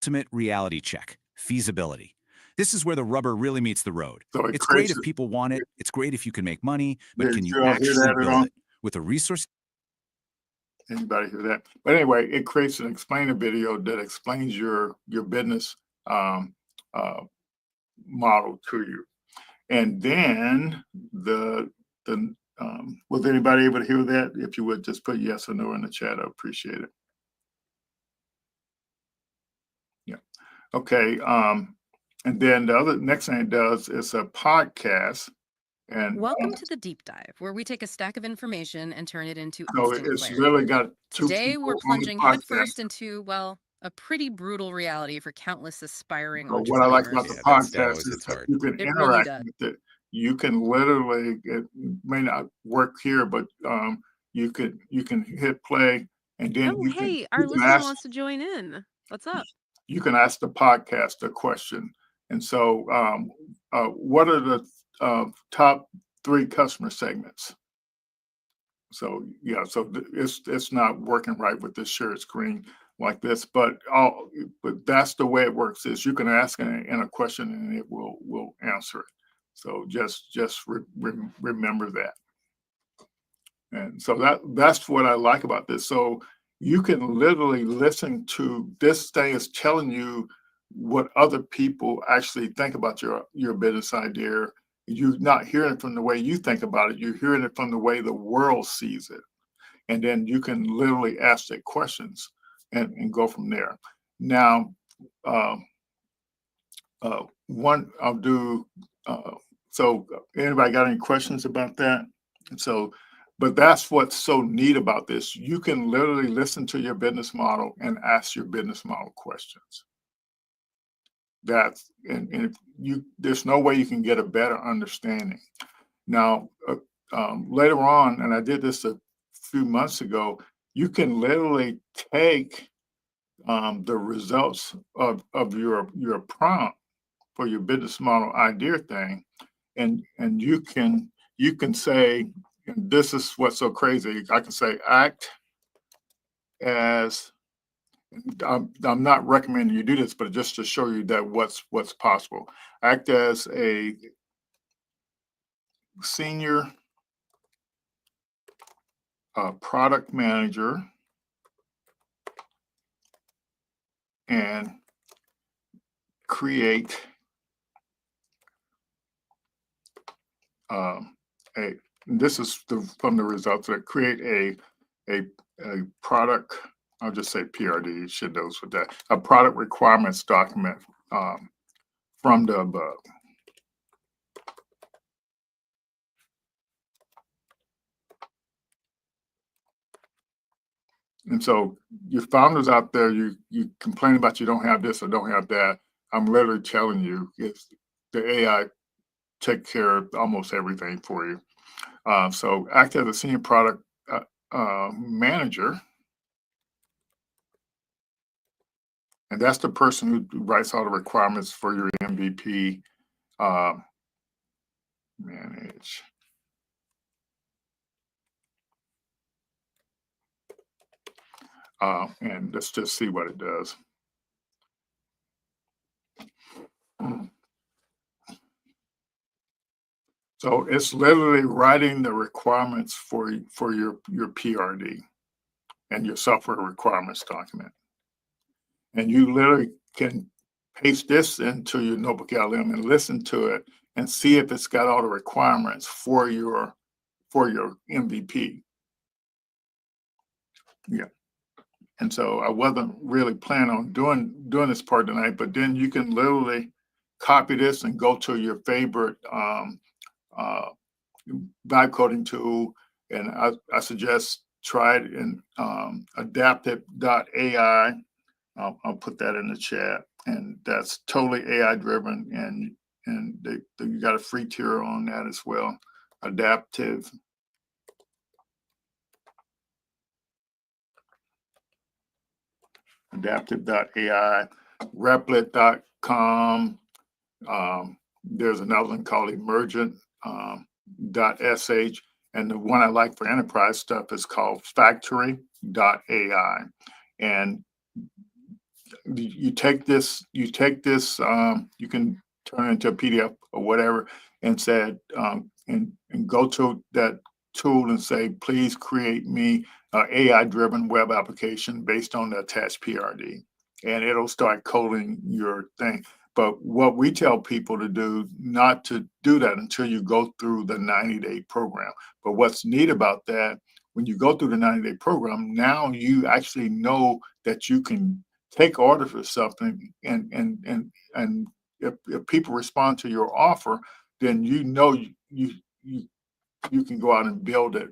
ultimate reality check, feasibility. This is where the rubber really meets the road. So it's great if people want it. It's great if you can make money, but can you hear actually that at build all? it with a resource? Anybody hear that? But anyway, it creates an explainer video that explains your business model to you. And then was anybody able to hear that? If you would just put yes or no in the chat, I appreciate it. Yeah. Okay. And then the other next thing it does is a podcast. And Welcome to the deep dive, where we take a stack of information and turn it into so instant it's clarity. really got two Today, people we're on the plunging podcast. headfirst into, well, a pretty brutal reality for countless aspiring So entrepreneurs. what I like about the podcast is that you can It really interact does. with it. You can literally, it may not work here, but you can hit play, and then Oh, you hey, can our listener ask wants to join in. What's up? you can ask the podcast a question. And so, what are the top 3 customer segments? So yeah, so it's not working right with this shared screen like this, but that's the way it works. Is you can ask in a question and it will answer it. So just remember that. And so that's what I like about this. So you can literally listen to this thing is telling you what other people actually think about your business idea. You're not hearing it from the way you think about it. You're hearing it from the way the world sees it. And then you can literally ask it questions and go from there. Now, one I'll do. So anybody got any questions about that? So, but that's what's so neat about this. You can literally listen to your business model and ask your business model questions. That's and if there's no way you can get a better understanding. Now, later on, and I did this a few months ago, you can literally take the results of your prompt for your business model idea thing, and you can say, and this is what's so crazy. I can say act as I'm not recommending you do this, but just to show you that what's possible. Act as a senior product manager and create a this is from the results that create a product. I'll just say PRD. You should know with that. A product requirements document from the above. And so your founders out there, you complain about you don't have this or don't have that. I'm literally telling you, it's the AI take care of almost everything for you. So act as a senior product manager. And that's the person who writes all the requirements for your MVP. Manage. And let's just see what it does. So it's literally writing the requirements for your PRD and your software requirements document. And you literally can paste this into your notebook LM and listen to it and see if it's got all the requirements for your MVP. Yeah. And so I wasn't really planning on doing this part tonight, but then you can literally copy this and go to your favorite uh, vibe coding tool, and I suggest try it in adaptive.ai. I'll put that in the chat, and that's totally AI driven, and you got a free tier on that as well. Adaptive. Adaptive.ai, Replit.com. There's another one called Emergent .sh, and the one I like for enterprise stuff is called Factory.ai. And you take this, you can turn it into a PDF or whatever, and said, and go to that tool and say, please create me an AI-driven web application based on the attached PRD, and it'll start coding your thing. But what we tell people to do, not to do that until you go through the 90-day program. But what's neat about that, when you go through the 90-day program, now you actually know that you can take orders for something, and if people respond to your offer, then you know you can go out and build it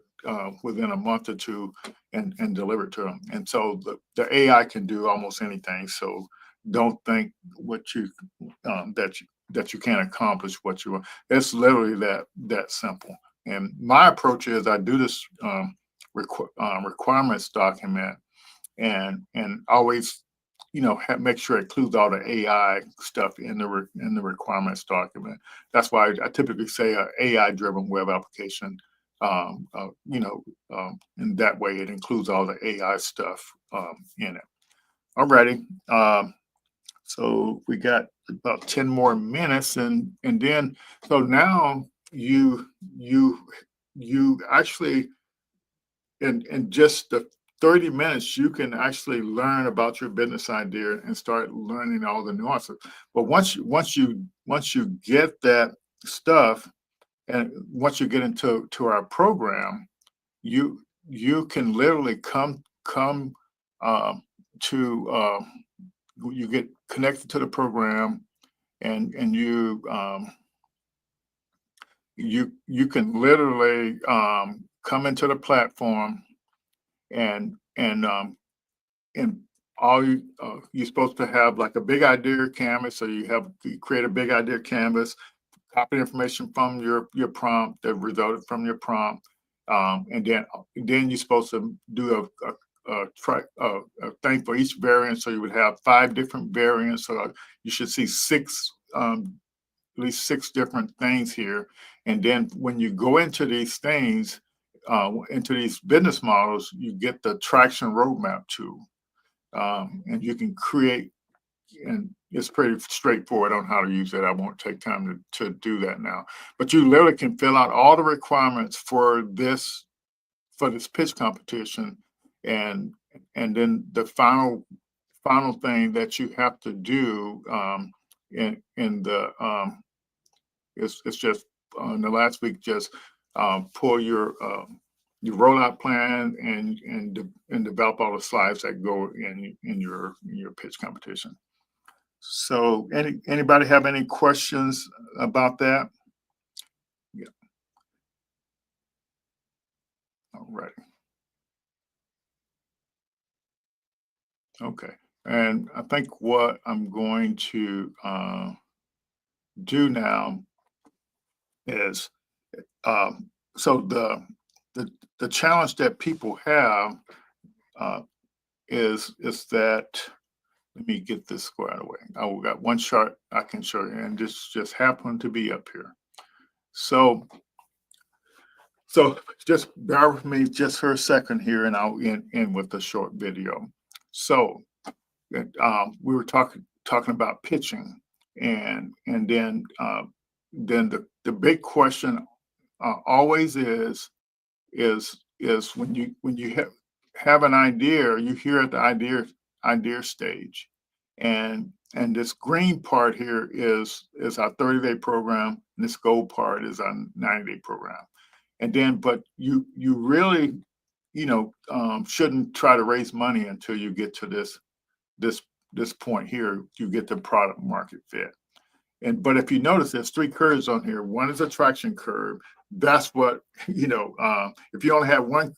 within a month or two and deliver it to them. And so the AI can do almost anything. So don't think what you that you can't accomplish what you want. It's literally that simple. And my approach is I do this requirements document, and always make sure it includes all the AI stuff in the requirements document. That's why I typically say a AI driven web application. And that way it includes all the AI stuff in it. Alrighty. So we got about 10 more minutes, and then so now you actually in just the 30 minutes, you can actually learn about your business idea and start learning all the nuances. But once you get that stuff, and once you get into our program, you can literally come to you get connected to the program, and you can literally come into the platform, and all you're supposed to have like a big idea canvas. So you create a big idea canvas, copy information from your prompt that resulted from your prompt, and then you're supposed to do a thing for each variant. So you would have 5 different variants. So you should see at least 6 different things here. And then when you go into these things, into these business models, you get the traction roadmap tool. And you can create, and it's pretty straightforward on how to use it. I won't take time to do that now, but you literally can fill out all the requirements for this pitch competition, and then the final thing that you have to do in the it's just in the last week, just pull your rollout plan and develop all the slides that go in your pitch competition. So anybody have any questions about that? Yeah. All right. Okay. And I think what I'm going to do now is so the challenge that people have is that, let me get this squared away. I got one chart I can show you, and this just happened to be up here. So just bear with me just for a second here, and I'll end with a short video. So we were talking about pitching, and then the big question always is when you have an idea, you hear at the idea stage, and this green part here is our 30-day program, and this gold part is our 90-day program. And then, but you really, shouldn't try to raise money until you get to this point here. You get the product market fit. But if you notice, there's three curves on here. One is a traction curve. That's what if you only have one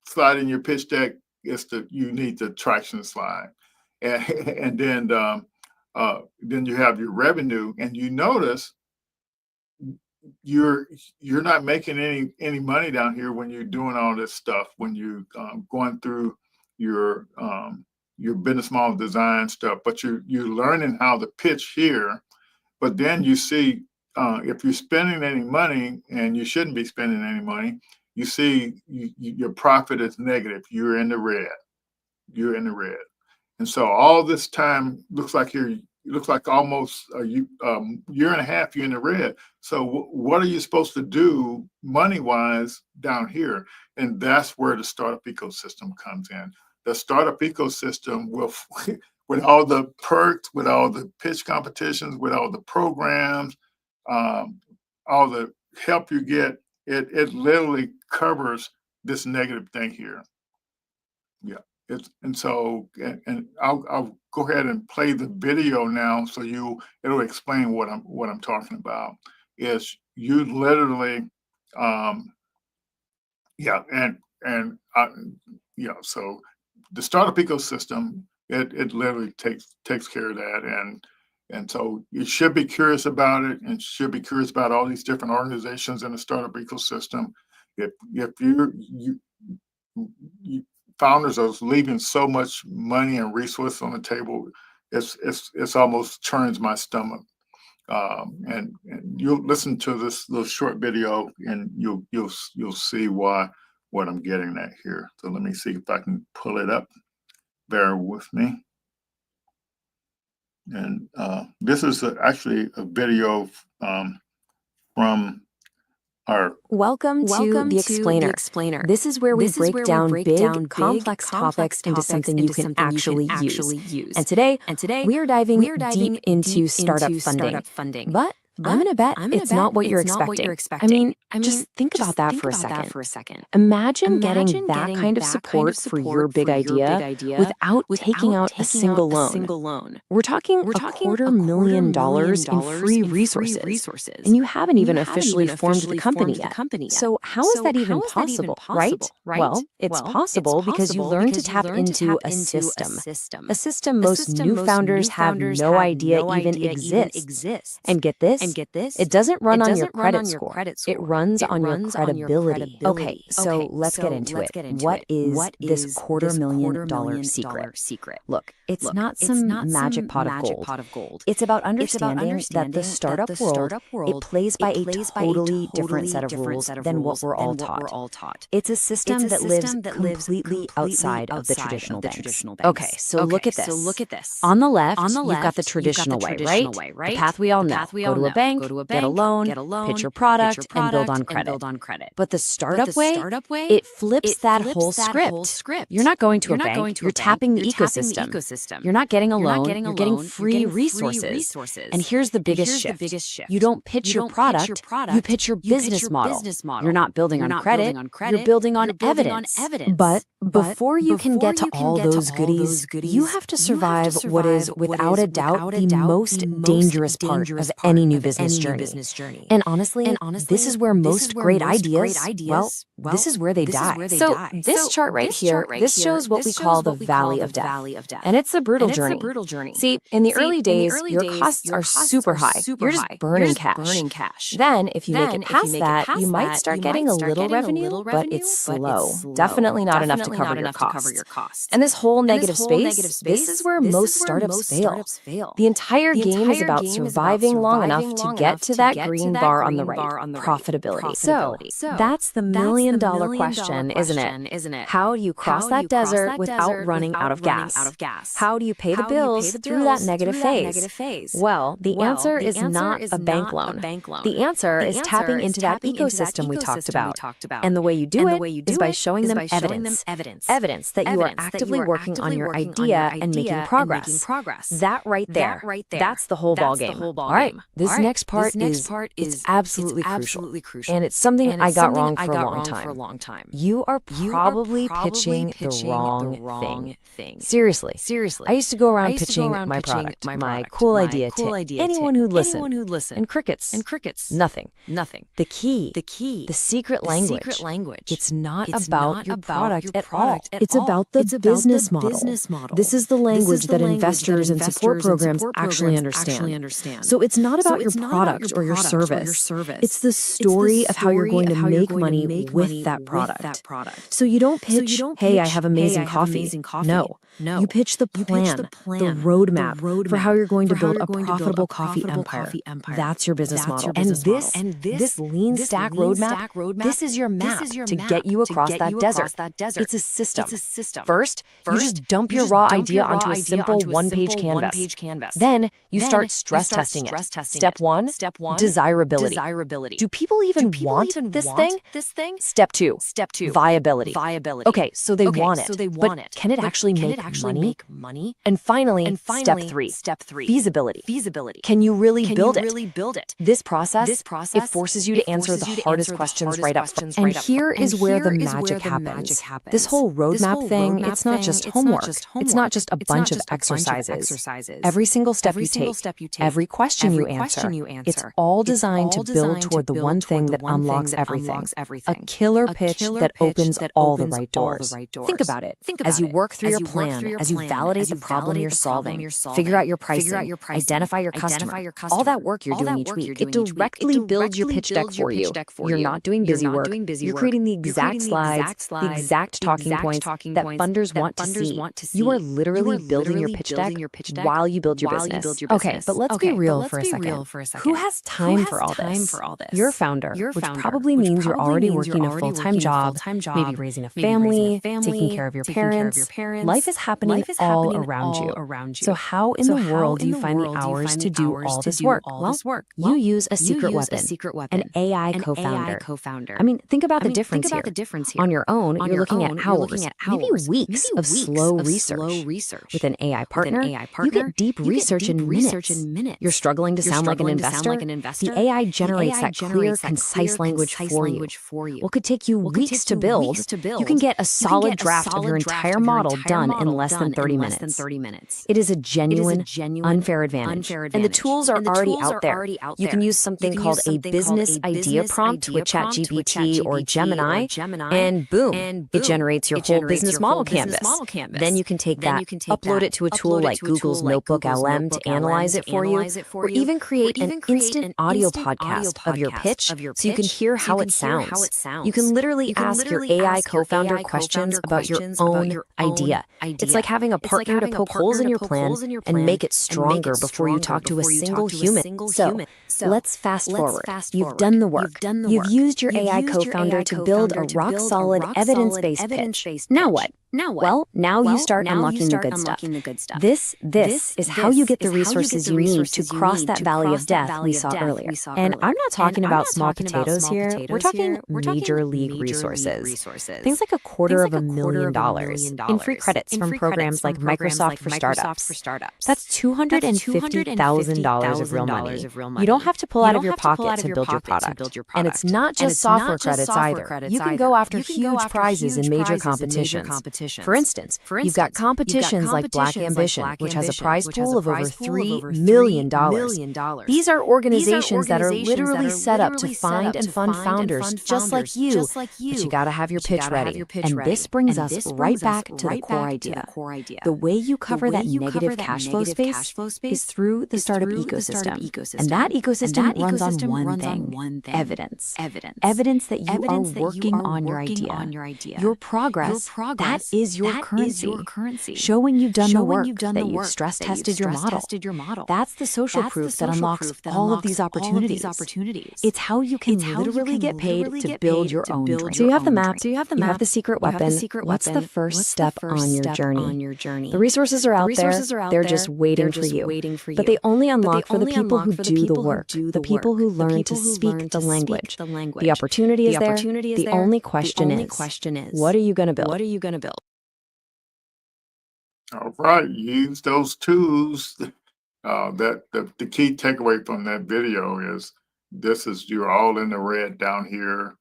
slide in your pitch deck, you need the traction slide, and then you have your revenue, and you notice you're not making any money down here when you're doing all this stuff, when you're going through your business model design stuff, but you're learning how to pitch here. But then you see if you're spending any money, and you shouldn't be spending any money, you see your profit is negative. You're in the red. And so all this time looks like almost a year and a half you're in the red. So what are you supposed to do money-wise down here? And that's where the startup ecosystem comes in. The startup ecosystem will, with all the perks, with all the pitch competitions, with all the programs, all the help you get, it literally covers this negative thing here. Yeah. And I'll go ahead and play the video now, so it'll explain what I'm talking about. Is you literally, so the startup ecosystem, it literally takes care of that, and so you should be curious about it, and should be curious about all these different organizations in the startup ecosystem. If you founders are leaving so much money and resources on the table, it's almost turns my stomach. And you'll listen to this little short video, and you'll see what I'm getting at here. So let me see if I can pull it up. Bear with me. And this is actually a video from our Welcome to The Explainer. This is where we break down big, complex topics into something you can actually use. And today, we are diving deep into startup funding. But I'm going to bet it's not what you're expecting. I mean, just think about that for a second. Imagine getting that kind of support for your big idea without taking out a single loan. We're talking $250,000 in free resources. And you haven't even officially formed the company yet. So how is that even possible, right? Well, it's possible because you learn to tap into a system. A system most new founders have no idea even exists. And get this, it doesn't run on your credit score. It runs on your credibility. Okay, so let's get into it. What is this $250,000 secret? Look, it's not some magic pot of gold. It's about understanding that the startup world, it plays by a totally different set of rules than what we're all taught. It's a system that lives completely outside of the traditional banks. Okay, so look at this. On the left, you've got the traditional way, right? The path we all know. Go to a bank, get a loan, pitch your product, and build on credit. But the startup way, it flips that whole script. You're not going to a bank, you're tapping the ecosystem. You're not getting a loan, you're getting free resources. And here's the biggest shift. You don't pitch your product, you pitch your business model. You're not building on credit, you're building on evidence. But before you can get to all those goodies, you have to survive what is, without a doubt, the most dangerous part of any new business journey. And honestly, this is where most great ideas, well, this is where they die. So this chart right here, this shows what we call the Valley of Death. And it's a brutal journey. See, in the early days, your costs are super high. You're just burning cash. Then, if you make it past that, you might start getting a little revenue, but it's slow. Definitely not enough to cover your costs. And this whole negative space, this is where most startups fail. The entire game is about surviving long enough to get to that green bar on the right, profitability. So that's the million-dollar question, isn't it? How do you cross that desert without running out of gas? How do you pay the bills through that negative phase? Well, the answer is not a bank loan. The answer is tapping into that ecosystem we talked about. And the way you do it is by showing them evidence. Evidence that you are actively working on your idea and making progress. That right there, that's the whole ballgame. All right, this next part is absolutely crucial. And it's something I got wrong for a long time. You are probably pitching the wrong thing. Seriously. I used to go around pitching my product, my cool idea to anyone who'd listen. And crickets. Nothing. The key, the secret language. It's not about your product at all. It's about the business model. This is the language that investors and support programs actually understand. So it's not about your product or your service. It's the story of how you're going to make money with that product. So you don't pitch, hey, I have amazing coffee. No. You pitch the plan, the roadmap for how you're going to build a profitable coffee empire. That's your business model. And this lean stack roadmap, this is your map to get you across that desert. It's a system. First, you just dump your raw idea onto a simple one-page canvas. Then you start stress testing it. Step one, desirability. Do people even want this thing? Step two, viability. Okay, so they want it, but can it actually make money? And finally, step three, feasibility. Can you really build it? This process, it forces you to answer the hardest questions right up front. And here is where the magic happens. This whole roadmap thing, it's not just homework. It's not just a bunch of exercises. Every single step you take, every question you answer, it's all designed to build toward the one thing that unlocks everything. A killer pitch that opens all the right doors. Think about it. As you work through your plan, as you validate the problem you're solving, figure out your pricing, identify your customer, all that work you're doing each week, it directly builds your pitch deck for you. You're not doing busy work. You're creating the exact slides, the exact talking points that funders want to see. You are literally building your pitch deck while you build your business. Okay, but let's be real for a second. Who has time for all this? You're a founder, which probably means you're already working a full-time job, maybe raising a family, taking care of your parents. Life is happening all around you. So how in the world do you find the hours to do all this work? Well, you use a secret weapon, an AI co-founder. I mean, think about the difference here. On your own, you're looking at hours, maybe weeks of slow research. With an AI partner, you get deep research in minutes. You're struggling to sound like an investor? The AI generates that clear, concise language for you. What could take you weeks to build, you can get a solid draft of your entire model done in less than 30 minutes. It is a genuine, unfair advantage. And the tools are already out there. You can use something called a business idea prompt with ChatGPT or Gemini, and boom, it generates your whole business model canvas. Then you can take that, upload it to a tool like Google's Notebook LM to analyze it for you, or even create an instant audio podcast of your pitch so you can hear how it sounds. You can literally ask your AI co-founder questions about your own idea. It's like having a partner to poke holes in your plan and make it stronger before you talk to a single human. So let's fast forward. You've done the work. You've used your AI co-founder to build a rock-solid, evidence-based pitch. Now what? Well, now you start unlocking the good stuff. This is how you get the resources you need to cross that valley of death we saw earlier. And I'm not talking about small potatoes here. We're talking major league resources. Things like $250,000 in free credits from programs like Microsoft for Startups. That's $250,000 of real money. You don't have to pull out of your pocket to build your product. And it's not just software credits either. You can go after huge prizes in major competitions. For instance, you've got competitions like Black Ambition, which has a prize pool of over $3 million. These are organizations that are literally set up to find and fund founders just like you, but you gotta have your pitch ready. And this brings us right back to the core idea. The way you cover that negative cash flow space is through the startup ecosystem. And that ecosystem runs on one thing, evidence. Evidence that you are working on your idea. Your progress, that is your currency. Showing you've done the work, that you've stress tested your model. That's the social proof that unlocks all of these opportunities. It's how you can literally get paid to build your own dream. So you have the map, you have the secret weapon. What's the first step on your journey? The resources are out there. They're just waiting for you. But they only unlock for the people who do the work, the people who learn to speak the language. The opportunity is there. The only question is, what are you going to build? All right, use those tools. That the key takeaway from that video is you're all in the red down here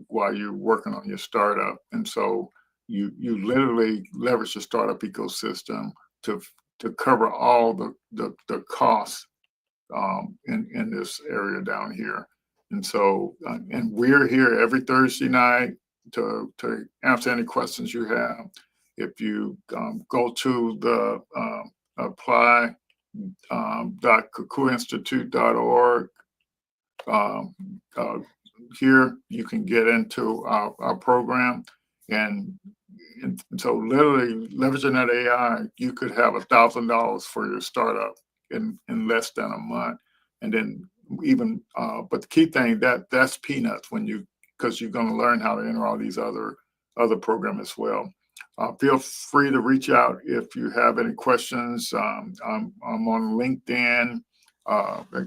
while you're working on your startup, and so you literally leverage the startup ecosystem to cover all the costs in this area down here. And so, and we're here every Thursday night to answer any questions you have. If you go to the apply.kakuinstitute.org, here you can get into our program. And so literally leveraging that AI, you could have $1,000 for your startup in less than a month. And then even, but the key thing that's peanuts because you're going to learn how to enter all these other programs as well. Feel free to reach out if you have any questions. I'm on LinkedIn.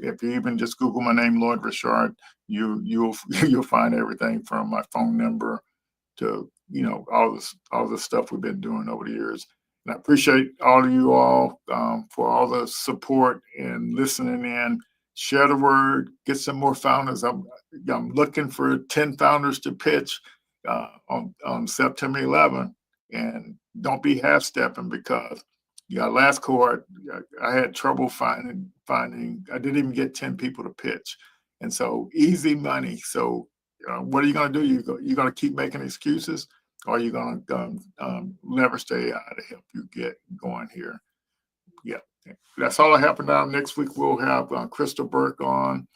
If you even just Google my name, Lloyd Richard, you'll find everything from my phone number to all the stuff we've been doing over the years. And I appreciate all of you all for all the support and listening in. Share the word, get some more founders. I'm looking for 10 founders to pitch on September 11th, and don't be half stepping because last cohort I had trouble finding. I didn't even get 10 people to pitch, and so easy money. So what are you going to do? You're going to keep making excuses, or are you going to leverage the AI to help you get going here? Yeah, that's all I have for now. Next week we'll have Crystal Burke on.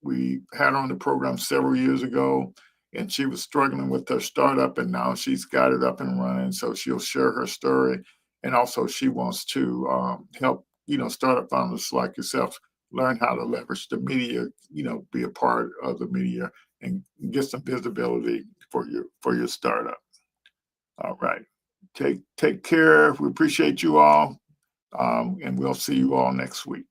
We had her on the program several years ago, and she was struggling with her startup, and now she's got it up and running. So she'll share her story, and also she wants to help startup founders like yourself learn how to leverage the media, be a part of the media and get some visibility for your startup. All right. Take care. We appreciate you all. And we'll see you all next week.